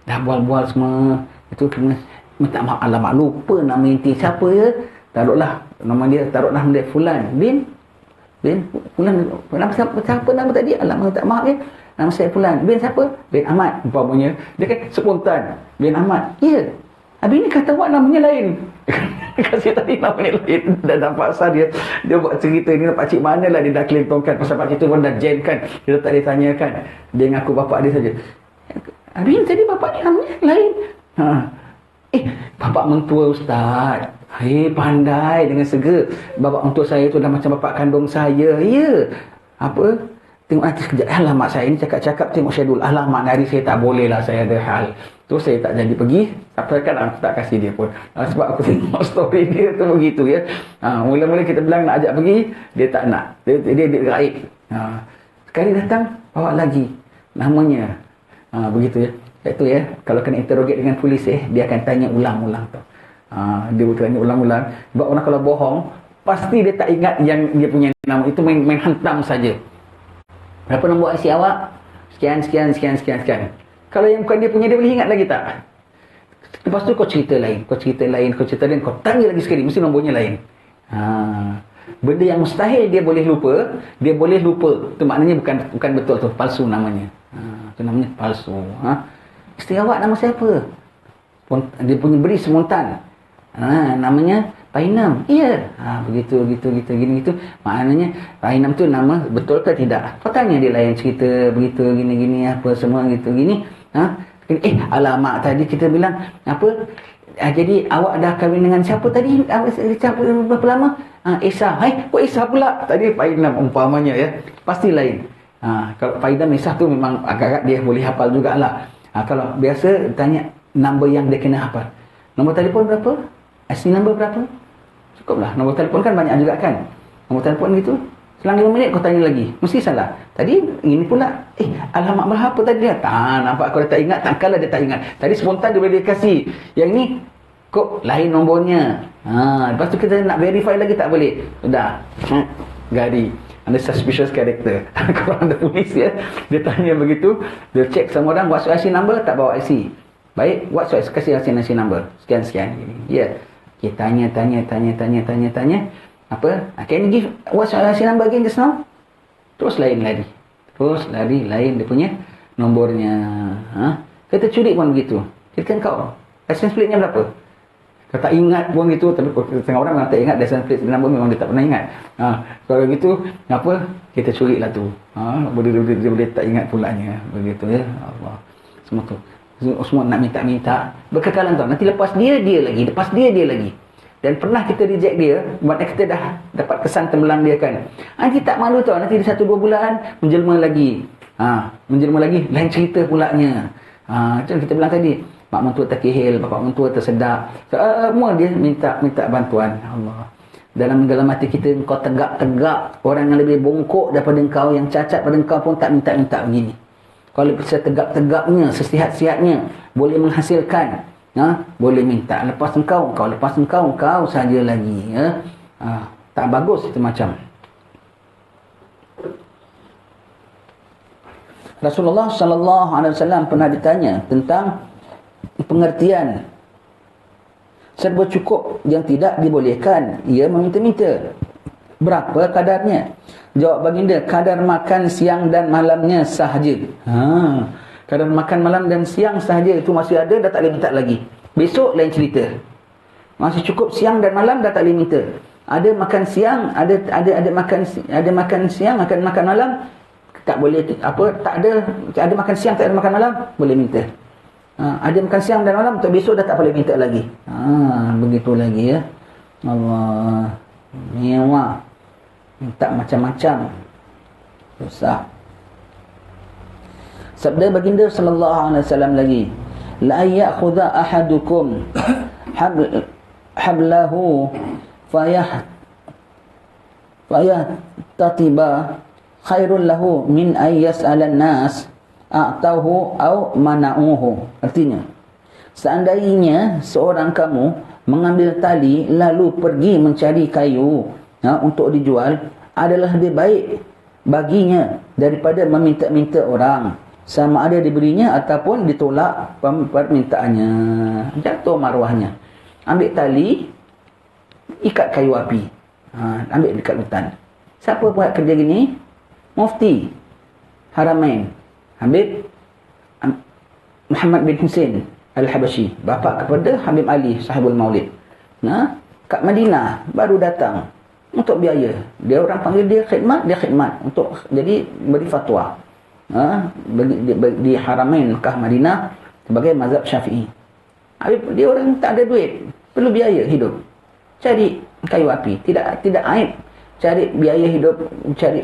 Speaker 1: dah bual-bual semua. Itu kena minta maaf, alamak lupa nama inti siapa ya. Taruhlah nama dia, taruhlah dia Fulan bin Fulan, nama siapa nama tadi? Alamak minta maaf ya. Nama saya Fulan bin siapa? Bin Ahmad umpamanya. Dia kan spontan bin Ahmad. Ya. Habis ni kata awak namanya lain. Kasih tadi namanya lain. Dah nampak asal dia buat cerita ni, pakcik mana lah dia dah claim tongkat. Pasal pakcik tu pun dah jam kan. Dia tak ditanyakan. Dia ngaku bapak dia saja. Habis ni tadi bapak ni namanya lain. Bapak mentua ustaz. Pandai dengan sega. Bapak mentua saya tu dah macam bapak kandung saya. Ya. Apa? Tengok nanti sekejap. Alamak saya ni cakap-cakap tengok schedule. Alamak hari saya tak boleh lah, saya ada hal. Tu saya tak jadi pergi. Sampai kan aku tak kasih dia pun. Sebab aku tengok story dia tu begitu ya. Mula-mula kita bilang nak ajak pergi, dia tak nak. Dia gaib. Sekali datang, bawa lagi. Namanya. Begitu ya. Itu ya. Kalau kena interrogate dengan polis dia akan tanya ulang-ulang tu. Dia bertanya ulang-ulang. Sebab orang kalau bohong, pasti dia tak ingat yang dia punya nama. Itu main hantam saja. Berapa nombor IC awak? Sekian. Kalau yang bukan dia punya, dia boleh ingat lagi tak? Lepas tu kau cerita lain, kau tanya lagi sekali, mesti nombornya lain. Benda yang mustahil dia boleh lupa. Itu maknanya bukan betul tu, palsu namanya. Itu namanya palsu. Isteri awak nama siapa? Dia punya beri spontan. Namanya Painam. Iya. Begitu gini gitu. Maknanya Painam tu nama betul ke tidak? Kau tanya dia lain cerita begitu gini apa semua gitu gini. Alamak tadi kita bilang apa? Jadi awak dah kahwin dengan siapa tadi? Siapa berapa lama? Esa. Kok Esa pula? Tadi Painam umpamanya ya. Pasti lain. Kalau Painam Esa tu memang agak-agak dia boleh hafal jugalah. Kalau biasa tanya nombor yang dia kena hafal. Nombor telefon berapa? IC number berapa? Cukuplah. Nombor telefon kan banyak juga kan. Nombor telefon gitu. Selang 5 minit kau tanya lagi, mesti salah. Tadi ini pula, alamat berapa tadi dia? Tak nampak kau dah tak ingat, takkanlah dia tak ingat. Tadi spontan dia boleh kasih. Yang ni kok lain nombornya. Lepas tu kita nak verify lagi tak boleh. Sudah. Gari. Ada suspicious character. Korang dah tulis ya. Dia tanya begitu, dia check sama orang, what's your IC number? Tak bawa IC. Baik, what's your kasih IC number? Sekian. Ya. Kita tanya. Apa? Can you give what's your IC number again just now? Terus lain lain dia punya nombornya. Kita curi pun begitu. Kita kau license plate-nya berapa? Kau tak ingat pun gitu, tapi setengah orang memang tak ingat license plate number, memang dia tak pernah ingat. Kalau gitu apa? Kita curi lah tu. Dia boleh tak ingat pulanya. Begitu ya. Allah. Semua nak minta berkekalan tau. Nanti lepas dia lagi, lepas dia lagi. Dan pernah kita reject dia, maknanya kita dah dapat kesan tembelang dia kan. Nanti tak malu tau, nanti di 1-2 bulan menjelma lagi. Lain cerita pulanya. Macam kita bilang tadi, mak mentua terkehil, bapak mentua tersedak. Semua dia minta bantuan. Allah. Dalam mati kita, kau tegak-tegak. Orang yang lebih bongkok daripada engkau, yang cacat pada engkau pun tak minta begini. Kalau setegak-tegaknya, sesihat-sihatnya, boleh menghasilkan. Boleh minta. Lepas engkau saja lagi. Tak bagus itu macam. Rasulullah sallallahu alaihi wasallam pernah ditanya tentang pengertian serba cukup yang tidak dibolehkan. Ia meminta-minta. Berapa kadarnya? Jawab baginda, kadar makan siang dan malamnya sahaja. Kadar makan malam dan siang sahaja itu masih ada, dah tak boleh minta lagi. Besok lain cerita. Masih cukup siang dan malam, dah tak boleh minta. Ada makan siang, ada makan siang, makan malam, tak boleh tak ada makan siang, tak ada makan malam, boleh minta. Ada makan siang dan malam, untuk besok dah tak boleh minta lagi. Begitu lagi ya. Allah. Mewah. Minta macam-macam. Susah. Sabda baginda sallallahu alaihi wasallam lagi, la ya'khudha ahadukum hablahu tatiba khairul lahu min ay yas'ala an-nas a'tahu aw mana'uhu. Artinya, seandainya seorang kamu mengambil tali lalu pergi mencari kayu untuk dijual, adalah lebih baik baginya daripada meminta-minta orang, sama ada diberinya ataupun ditolak permintaannya. Jatuh maruahnya. Ambil tali, ikat kayu api, ambil dekat hutan. Siapa buat kerja gini? Mufti Haramain Habib Muhammad bin Hussein Al-Habashi, bapa kepada Habib Ali Sahibul Maulid. Kat Madinah baru datang untuk biaya. Dia orang panggil dia khidmat untuk jadi beri fatwa. Di Haramain Mekah Madinah sebagai mazhab Syafi'i. Dia orang tak ada duit, perlu biaya hidup. Cari kayu api, tidak aib. Cari biaya hidup, cari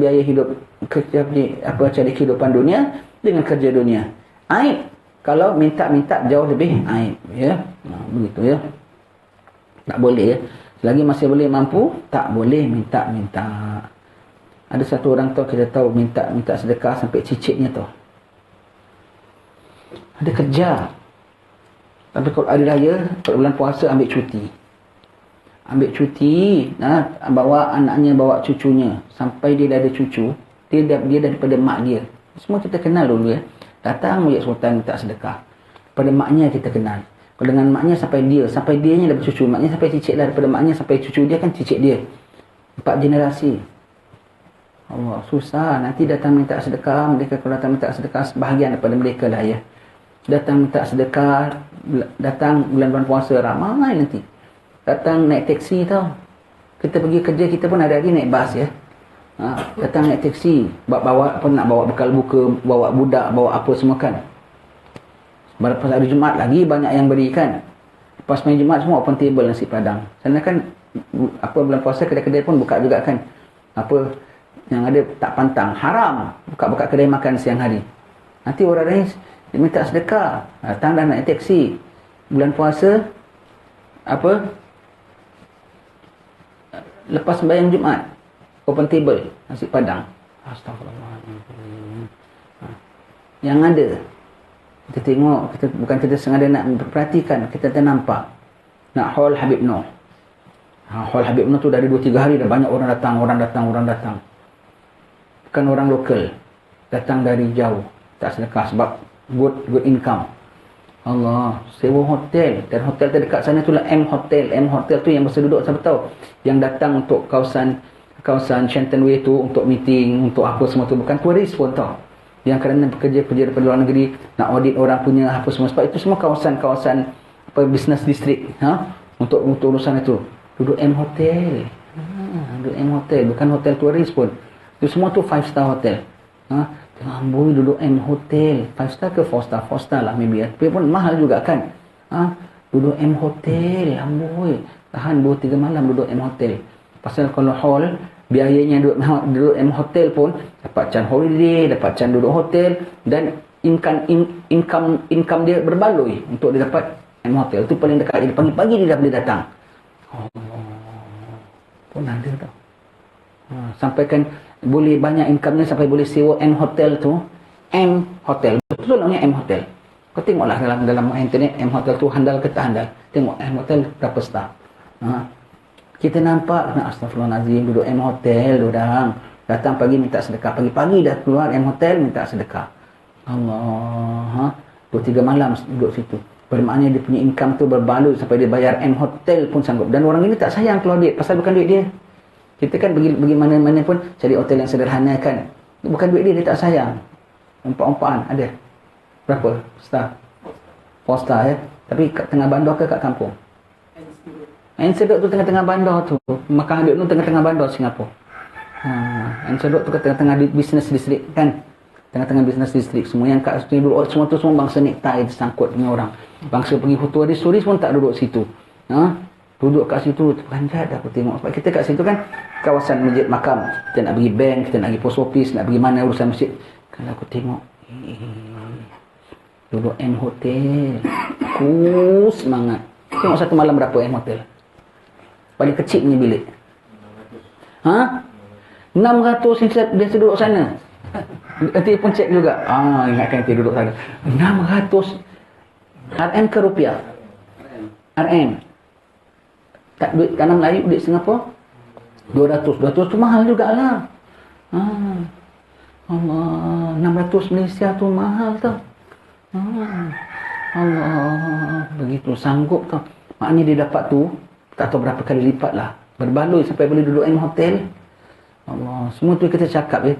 Speaker 1: biaya hidup, cari kehidupan dunia dengan kerja dunia. Aib kalau minta jauh lebih aib, ya. Begitu ya. Tak boleh ya. Selagi masih boleh mampu, tak boleh minta. Ada satu orang kita tahu minta sedekah sampai cicitnya tu. Ada kerja. Tapi kalau hari raya, pada bulan puasa ambil cuti. Bawa anaknya, bawa cucunya. Sampai dia dah ada cucu, dia daripada mak dia. Semua kita kenal dulu ya. Datang Mulia Sultan minta sedekah. Pada maknya kita kenal. Kalau dengan maknya sampai dianya dah bercucu. Maknya sampai cicit lah. Daripada maknya sampai cucu dia kan cicit dia. 4 generasi. Allah, susah. Nanti datang minta sedekah. Mereka kalau datang minta sedekah, sebahagian daripada mereka lah ya. Datang minta sedekah, datang bulan-bulan puasa, ramai nanti. Datang naik teksi tau. Kita pergi kerja, kita pun ada lagi naik bas ya. Datang naik teksi, nak bawa bekal buka, bawa budak, bawa apa semua kan. Lepas hari Jumaat lagi banyak yang berikan. Lepas main Jumaat semua open table nasi padang. Sana kan bulan puasa kedai-kedai pun buka juga kan. Yang ada tak pantang, haram buka-buka kedai makan siang hari. Nanti orang lain dia minta sedekah, datang dah naik teksi bulan puasa, lepas sembahyang Jumaat open table, nasi padang. Astagfirullahaladzim. Yang ada, kita tengok, bukan kita sengaja nak perhatikan, kita ternampak nak hall Habib Noh. Hall Habib Noh tu dari 2-3 hari dah banyak orang datang. Bukan orang lokal, datang dari jauh, tak sedekah sebab good income. Allah, sewa hotel, dan hotel terdekat sana tu lah M Hotel. M Hotel tu yang masa duduk, siapa tahu yang datang untuk kawasan Shenton Way tu untuk meeting, untuk apa semua tu, bukan turis pun tau, yang kerana pekerja-pekerja daripada luar negeri nak audit orang punya apa semua, sebab itu semua kawasan apa business district, untuk urusan itu duduk M Hotel. Duduk M Hotel, bukan hotel turis pun, itu semua tu 5 star hotel. Amboi duduk M Hotel, 5 star ke 4 star? 4 star lah maybe, tapi pun mahal juga kan. Duduk M Hotel, amboi, tahan 2-3 malam duduk M Hotel. Pasal kalau hall, biayanya duduk M Hotel pun dapat can holiday, dapat can duduk hotel, dan income dia berbaloi untuk dia dapat M Hotel. Itu paling dekat, jadi pagi-pagi dia dah boleh datang. Pun ada tau. Sampaikan boleh banyak income-nya sampai boleh sewa M Hotel tu. M Hotel, betul namanya M Hotel. Kau tengoklah dalam internet, M Hotel tu handal ke tak handal. Tengok M Hotel berapa star. Kita nampak, astagfirullahaladzim, duduk M Hotel orang. Datang pagi minta sedekah, pagi-pagi dah keluar M Hotel minta sedekah. Allah, 2-3 malam duduk situ. Bermakna dia punya income tu berbaloi sampai dia bayar M Hotel pun sanggup. Dan orang ini tak sayang keluar duit, pasal bukan duit dia. Kita kan pergi mana-mana pun cari hotel yang sederhana kan. Bukan duit dia tak sayang. Umpak-umpakan ada. Berapa star? 4 star ya. Tapi kat tengah bandar ke kat kampung? Ensedok tu tengah-tengah bandar tu. Makan Habib tu tengah-tengah bandar Singapura. Ensedok tu kat tengah-tengah business district kan. Tengah-tengah business district. Semua yang kat situ duduk semua tu semua bangsa nektai tersangkut dengan orang. Bangsa pergi turis pun tak duduk situ. Duduk kat situ panjat aku tengok. Sebab kita kat situ kan kawasan masjid makam. Kita nak pergi bank, kita nak pergi post office, nak pergi mana urusan masjid. Kalau aku tengok duduk M Hotel. Semangat. Tengok satu malam berapa M Hotel. Paling kecil punya bilik. 600 biasa duduk sana. Nanti pun cek juga. Ingatkan nanti duduk sana. 600 RM ke rupiah? RM. Tak duit tanah Melayu, duit Singapura 200 tu mahal jugalah. Allah, 600 Malaysia tu mahal tau. Allah, begitu sanggup tau. Maknanya dia dapat tu tak tahu berapa kali lipat lah, berbaloi sampai boleh duduk M Hotel. Allah, semua tu kita cakap ya.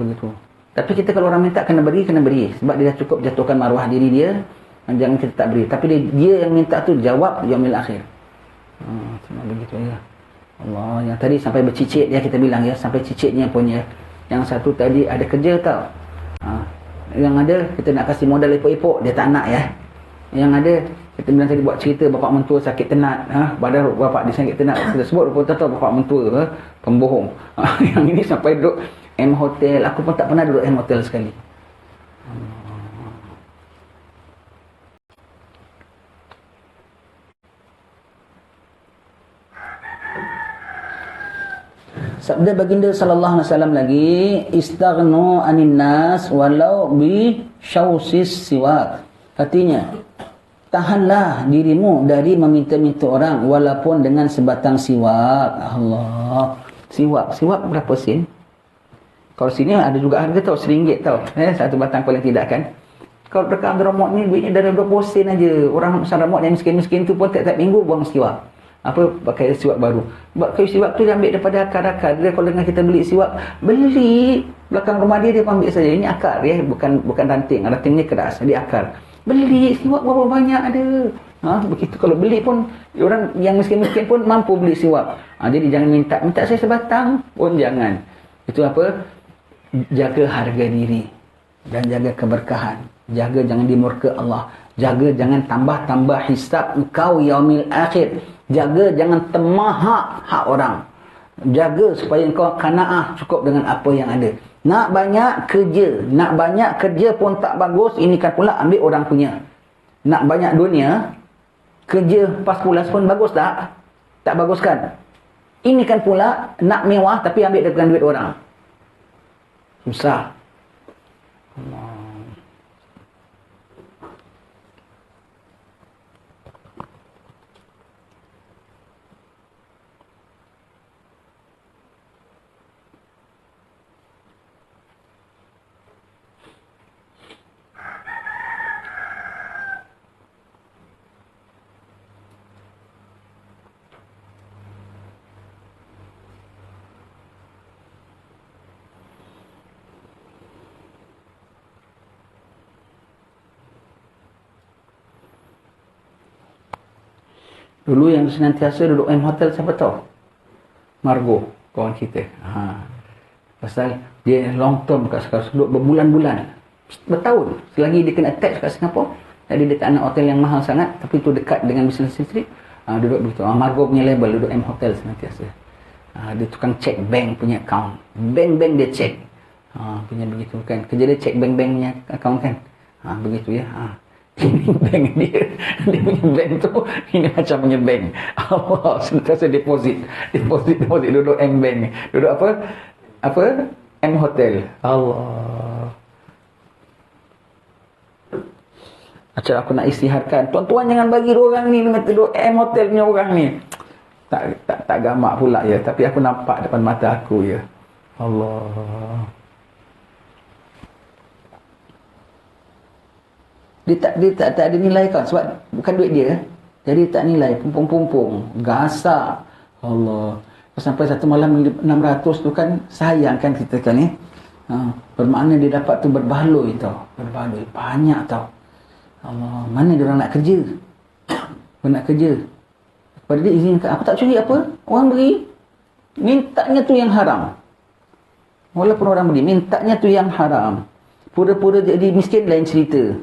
Speaker 1: Begitu. Tapi kita kalau orang minta kena beri, sebab dia dah cukup jatuhkan maruah diri dia. Jangan kita tak beri. Tapi dia yang minta tu jawab yaumil akhir. Cuma begitu ya. Allah, yang tadi sampai bercicit ya, kita bilang ya, sampai cicitnya pun ya. Yang satu tadi ada kerja tau. Yang ada kita nak kasih modal epok-epok, dia tak nak ya. Yang ada kita bilang tadi buat cerita bapak mentua sakit tenat, badan bapak dia sakit tenat, kita sebut rupa tahu bapak mentua pembohong. Yang ini sampai duduk M Hotel. Aku pun tak pernah duduk M Hotel sekali. Sabda baginda sallallahu alaihi wasallam lagi, istaghnu anin nas walau bi syausis siwak. Artinya, tahanlah dirimu dari meminta-minta orang walaupun dengan sebatang siwak. Allah. Siwak berapa sen? Kalau sini ada juga harga tau, RM1 tau. Satu batang paling tidak kan. Kalau dekat Abdul Rahmat ni duitnya dari 20 sen aja. Orang Abdul Rahmat yang miskin-miskin tu pun tiap-tiap minggu buang siwak. Pakai siwak baru. Kayu siwak tu dia ambil daripada akar-akar. Dia kalau dengan kita beli siwak, beli belakang rumah dia pun ambil saja. Ini akar ya, bukan ranting. Rantingnya keras, dia akar. Beli siwak berapa banyak ada. Begitu kalau beli pun orang yang miskin-miskin pun mampu beli siwak. Jadi jangan minta saya sebatang pun jangan. Itu apa? Jaga harga diri dan jaga keberkahan. Jaga jangan dimurka Allah. Jaga jangan tambah-tambah hisab engkau yaumil akhir. Jaga jangan temah hak orang. Jaga supaya engkau qanaah cukup dengan apa yang ada. Nak banyak kerja pun tak bagus, ini kan pula ambil orang punya. Nak banyak dunia, kerja pas pulas pun bagus tak? Tak bagus kan? Ini kan pula nak mewah tapi ambil dengan duit orang. Susah. Allah. Dulu yang senantiasa duduk M Hotel siapa tahu? Margo, kawan kita. Pasal dia long term kat sekarang, duduk berbulan-bulan, bertahun. Selagi dia kena attach kat Singapura, jadi dia tak nak hotel yang mahal sangat, tapi tu dekat dengan business district, duduk begitu. Margo punya label, duduk M Hotel senantiasa. Dia tukang check bank punya account. Bank-bank dia check. Punya begitu kan. Kerja dia check bank-bank punya account kan. Begitu ya. Ini bank dia punya bank tu, ini macam punya bank. Allah, sentiasa deposit duduk M Bank, duduk apa M Hotel. Allah, macam aku nak isytiharkan, tuan-tuan jangan bagi orang ni duduk M Hotel punya orang ni. Tak gamak pula ya, tapi aku nampak depan mata aku ya. Allah, dia tak ada nilai kan, sebab bukan duit dia, jadi tak nilai, pumpung gasak. Allah, sampai satu malam 600 tu kan, sayang kan kita kan ni. Bermakna dia dapat tu berbaloi tau, berbaloi banyak tau. Allah, mana dia orang nak kerja, nak kerja. Pada dia izinkan, aku tak curi apa, orang beri, mintanya tu yang haram. Walaupun orang beri, mintanya tu yang haram. Pura-pura jadi miskin lain cerita.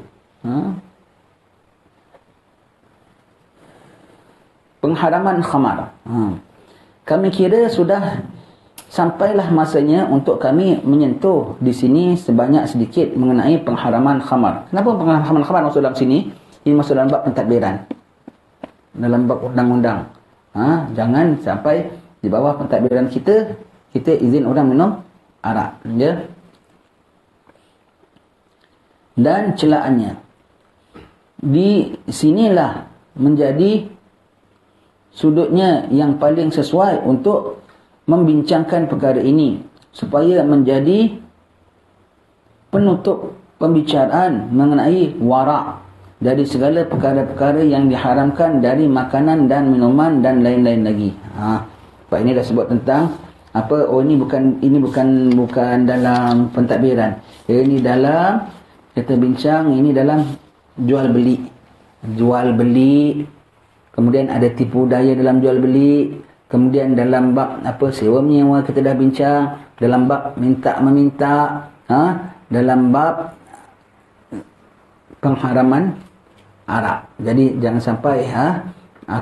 Speaker 1: Pengharaman khamar. Kami kira sudah sampailah masanya untuk kami menyentuh di sini sebanyak sedikit mengenai pengharaman khamar. Kenapa pengharaman khamar masuk dalam sini? Ini masuk dalam bab pentadbiran, dalam bab undang-undang. Jangan sampai di bawah pentadbiran kita izin orang minum arak, ya. Dan celaannya di sinilah menjadi sudutnya yang paling sesuai untuk membincangkan perkara ini, supaya menjadi penutup pembicaraan mengenai warak dari segala perkara-perkara yang diharamkan dari makanan dan minuman dan lain-lain lagi. Pak ini dah sebut tentang apa? Ini bukan dalam pentadbiran. Ini dalam, kita bincang, ini dalam jual beli, kemudian ada tipu daya dalam jual beli, kemudian dalam bab apa, sewa menyewa kita dah bincang, dalam bab minta meminta, dalam bab pengharaman arak. Jadi jangan sampai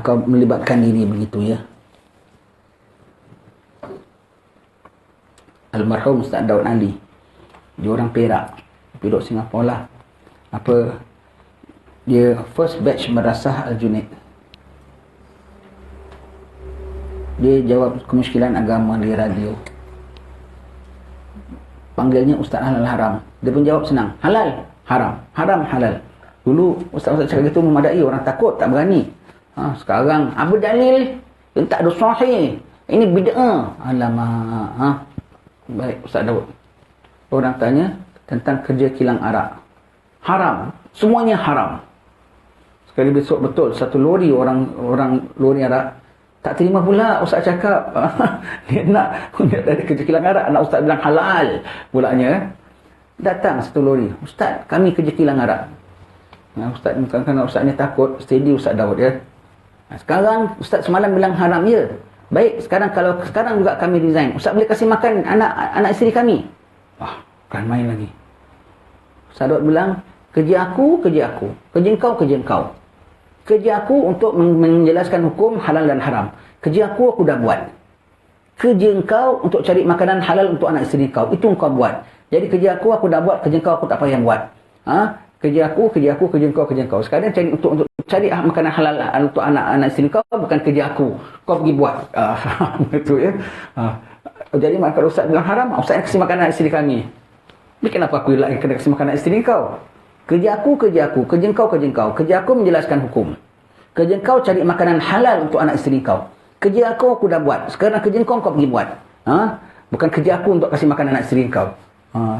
Speaker 1: kau melibatkan diri begitu ya. Almarhum Ustaz Daud Ali, dia orang Perak, duduk Singapura lah. Dia first batch Madrasah Al-Junaid. Dia jawab kemusykilan agama di radio. Panggilnya Ustaz Halal Haram. Dia pun jawab senang. Halal, haram. Haram, halal. Dulu Ustaz-Ustaz cakap gitu memadai, orang takut, tak berani. Sekarang, apa dalil? Yang tak ada sahih. Ini bid'ah. Alamak. Baik, Ustaz Daud. Orang tanya tentang kerja kilang arak. Haram. Semuanya haram. Sekali besok betul, satu lori orang lori arak tak terima pula Ustaz cakap. Dia nak dari kerja kilang arak, nak Ustaz bilang halal pulanya. Datang satu lori, Ustaz kami kerja kilang arak. Ustaz kadang-kadang Ustaz ni takut, steady Ustaz Daud ya. Sekarang Ustaz semalam bilang haram ya. Baik, kalau sekarang juga kami resign, Ustaz boleh kasih makan anak isteri kami? Bukan main lagi. Ustaz Daud bilang, kerja aku. Kerja engkau. Kerja aku untuk menjelaskan hukum halal dan haram. Kerja aku dah buat. Kerja engkau untuk cari makanan halal untuk anak isteri kau, itu engkau buat. Jadi kerja aku dah buat, kerja engkau aku tak payah buat. Kerja aku, kerja engkau. Sekarang cari untuk cari makanan halal untuk anak-anak isteri kau, bukan kerja aku. Kau pergi buat. Betul ya. Jadi kalau ustaz bilang haram, ustaz nak kasih makanan isteri kami. Tapi kenapa aku kena kasih makanan isteri kau? Kerja aku. Kerja kau. Kerja aku menjelaskan hukum. Kerja kau cari makanan halal untuk anak isteri kau. Kerja aku dah buat. Sekarang kerja kau pergi buat. Bukan kerja aku untuk kasih makan anak isteri kau.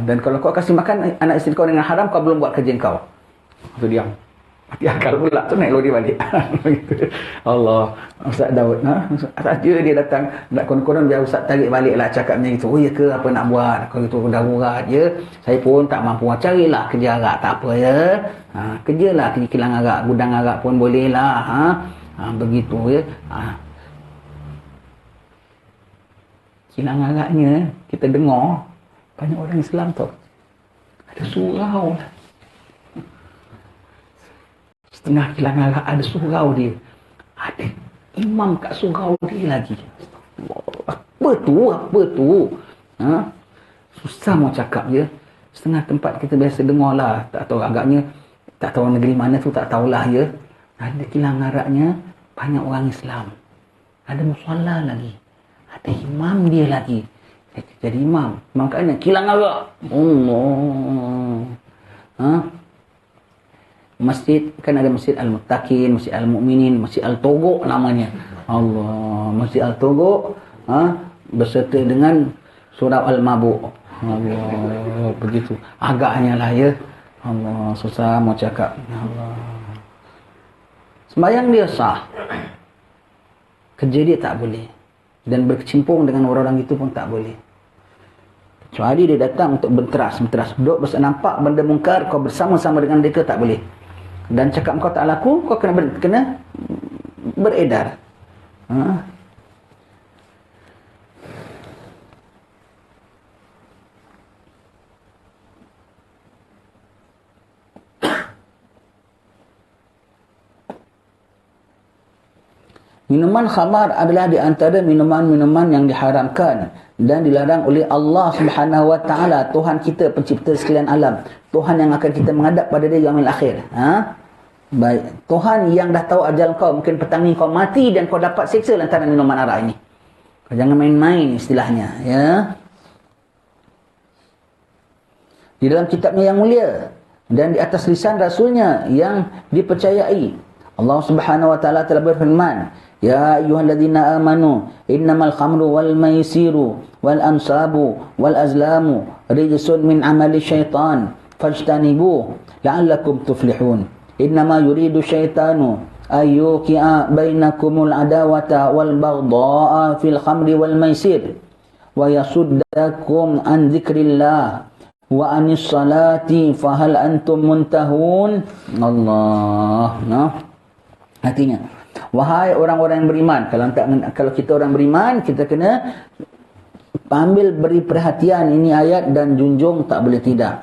Speaker 1: Dan kalau kau kasih makan anak isteri kau dengan haram, kau belum buat kerja kau. Itu diam. Mati akal pula tu, naik lori balik. Allah. Ustaz Daud, saja dia datang nak konon-konon biar ustaz tarik balik lah cakapnya gitu. Oh ya ke, apa nak buat? Kalau itu dah urat je, saya pun tak mampu. Carilah kerja arak, tak apa ya. Kerjalah kerja kilang arak, gudang arak pun boleh lah. Begitu ya. Kilang araknya kita dengar banyak orang Islam tau ada surau lah. Setengah kilang arak ada surau dia, ada imam kat surau dia lagi. Apa tu susah mau cakap je. Setengah tempat kita biasa dengar lah, tak tahu agaknya, tak tahu negeri mana tu, tak tahulah ya. Ada kilang araknya banyak orang Islam, ada musalla lagi, ada imam dia lagi. Jadi imam makanya kilang arak. Masjid kan ada Masjid Al-Muttaqin, Masjid Al-Mu'minin, Masjid Al-Togok namanya. Allah, Masjid Al-Togok berserta dengan surau Al-Mabuk. Allah, begitu agaknya lah ya. Allah, susah mau cakap. Allah, sembahyang dia sah, kerja dia tak boleh, dan berkecimpung dengan orang-orang itu pun tak boleh. Kecuali dia datang untuk berteras, duduk nampak benda mungkar, kau bersama-sama dengan mereka, tak boleh. Dan cakap kau tak laku, kau kena beredar. Minuman khamar adalah di antara minuman-minuman yang diharamkan dan dilarang oleh Allah Subhanahu wa taala, Tuhan kita, pencipta sekalian alam, Tuhan yang akan kita menghadap pada dia yaumil akhir. Baik, Tuhan yang dah tahu ajal kau, mungkin petang ni kau mati dan kau dapat siksa lantaran minuman arak ini. Kau jangan main-main istilahnya, ya. Di dalam kitabnya yang mulia dan di atas lisan rasulnya yang dipercayai, Allah Subhanahu wa taala telah berfirman, ya ayyuhalladzina amanu innamal khamru wal maisiru wal ansabu wal azlamu rijsun min amali syaitan fajtanibuh la'allakum tuflihun. Innama yuridu syaitanu ayyuqi'a bainakumul adawata wal baghdha'a fil khamri wal maisir wa yasuddakum an dzikrillah wa anis salati fahal antum muntahun. Allah. Artinya, wahai orang-orang yang beriman, kalau kita orang beriman, kita kena ambil, beri perhatian ini ayat dan junjung, tak boleh tidak.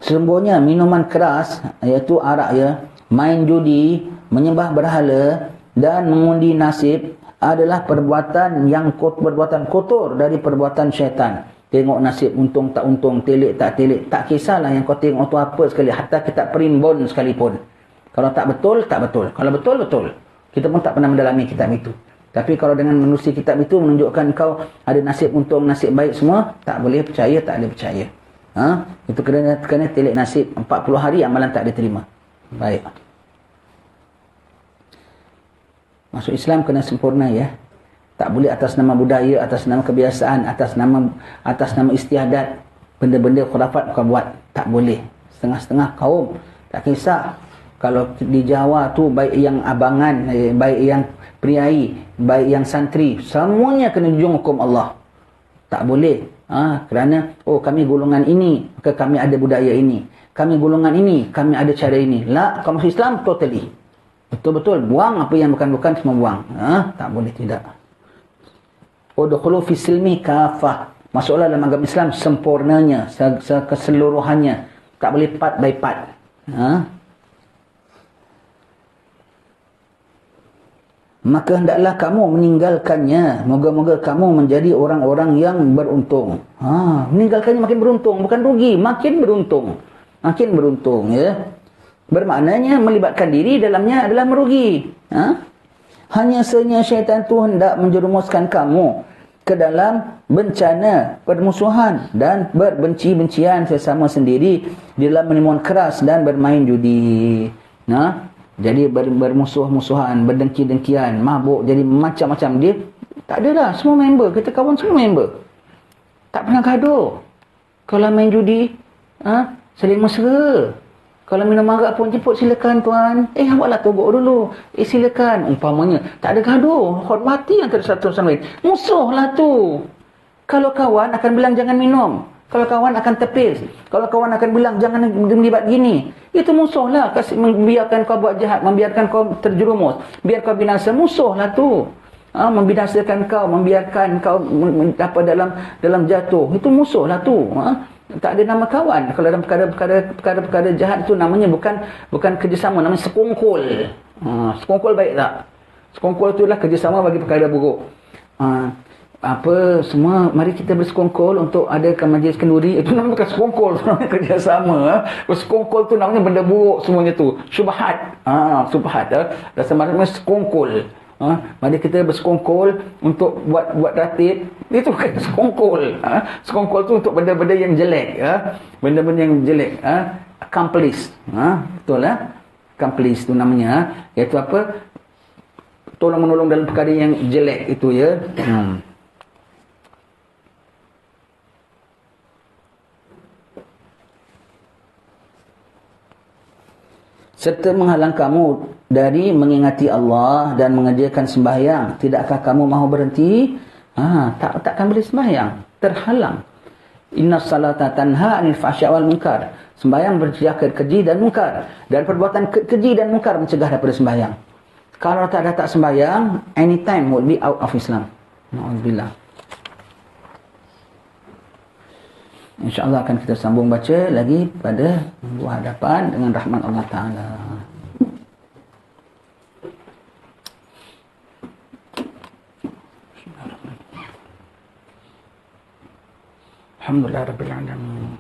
Speaker 1: Sesungguhnya minuman keras, iaitu arak ya, main judi, menyembah berhala dan mengundi nasib adalah perbuatan yang perbuatan kotor dari perbuatan syaitan. Tengok nasib, untung tak untung, telik tak telik, tak kisahlah yang kau tengok tu apa sekali, hatta kitab primbon sekalipun. Kalau tak betul, tak betul. Kalau betul, betul. Kita pun tak pernah mendalami kitab itu. Tapi kalau dengan menerusi kitab itu menunjukkan kau ada nasib untung, nasib baik semua, tak boleh percaya, tak boleh percaya. Itu kena telik nasib 40 hari amalan tak diterima. Baik. Masuk Islam kena sempurna ya. Tak boleh atas nama budaya, atas nama kebiasaan, atas nama istiadat, benda-benda khurafat kau buat. Tak boleh. Setengah-setengah kaum, tak kisah. Kalau di Jawa tu, baik yang abangan, baik yang priai, baik yang santri, semuanya kena junjung hukum Allah. Tak boleh. Kerana, kami golongan ini, maka kami ada budaya ini. Kami golongan ini, kami ada cara ini. La, kaum Islam totally. Betul-betul, buang apa yang bukan-bukan, semua buang. Tak boleh tidak. Udkhulu fi silmi kafah. Masuklah dalam agama Islam sempurnanya, keseluruhannya. Tak boleh part by part. Maka hendaklah kamu meninggalkannya. Moga-moga kamu menjadi orang-orang yang beruntung. Meninggalkannya makin beruntung, bukan rugi, makin beruntung. Makin beruntung ya. Bermaknanya melibatkan diri dalamnya adalah merugi. Hanya sahaja syaitan tu hendak menjerumuskan kamu ke dalam bencana, permusuhan dan berbenci-bencian sesama sendiri di dalam minuman keras dan bermain judi. Jadi bermusuh-musuhan, berdengki-dengkian, mabuk, jadi macam-macam. Dia tak adalah, semua member, kita kawan semua member. Tak pernah gaduh. Kalau main judi, saling mesra. Kalau minum arak pun jemput, silakan tuan. Awaklah togok dulu. Silakan. Umpamanya. Tak ada gaduh. Hormati antara satu sama lain. Musuhlah tu. Kalau kawan akan bilang jangan minum. Kalau kawan akan tepis. Kalau kawan akan bilang jangan melibat gini. Itu musuhlah. Membiarkan kau buat jahat. Membiarkan kau terjerumus. Biar kau binasa. Musuhlah tu. Membinasakan kau. Membiarkan kau dalam jatuh. Itu musuhlah tu. Tak ada nama kawan. Kalau dalam perkara jahat itu namanya bukan kerjasama, namanya sekongkol. Sekongkol baik tak? Sekongkol itulah kerjasama bagi perkara buruk. Semua mari kita bersekongkol untuk adakan majlis kenduri. Itu namanya bukan sekongkol, itu namanya kerjasama. Sekongkol tu namanya benda buruk semuanya tu. Syubhat. Syubhat. Rasa namanya sekongkol. Mari kita bersekongkol untuk buat ratib. Itu bukan sekongkol. Sekongkol tu untuk benda-benda yang jelek. Benda-benda yang jelek. Accomplice. Betul lah. Accomplice tu namanya. Iaitu apa? Tolong-menolong dalam perkara yang jelek itu ya. Serta menghalang kamu dari mengingati Allah dan mengerjakan sembahyang. Tidakkah kamu mahu berhenti? Takkan boleh sembahyang. Terhalang. Inna salata tanha anil fahsya wal munkar. Sembahyang mencegah keji dan munkar. Dan perbuatan keji dan munkar mencegah daripada sembahyang. Kalau tak sembahyang, anytime will be out of Islam. Na'udzubillah. InsyaAllah akan kita sambung baca lagi pada minggu hadapan dengan rahmat Allah Ta'ala. Alhamdulillah Rabbil Alamin.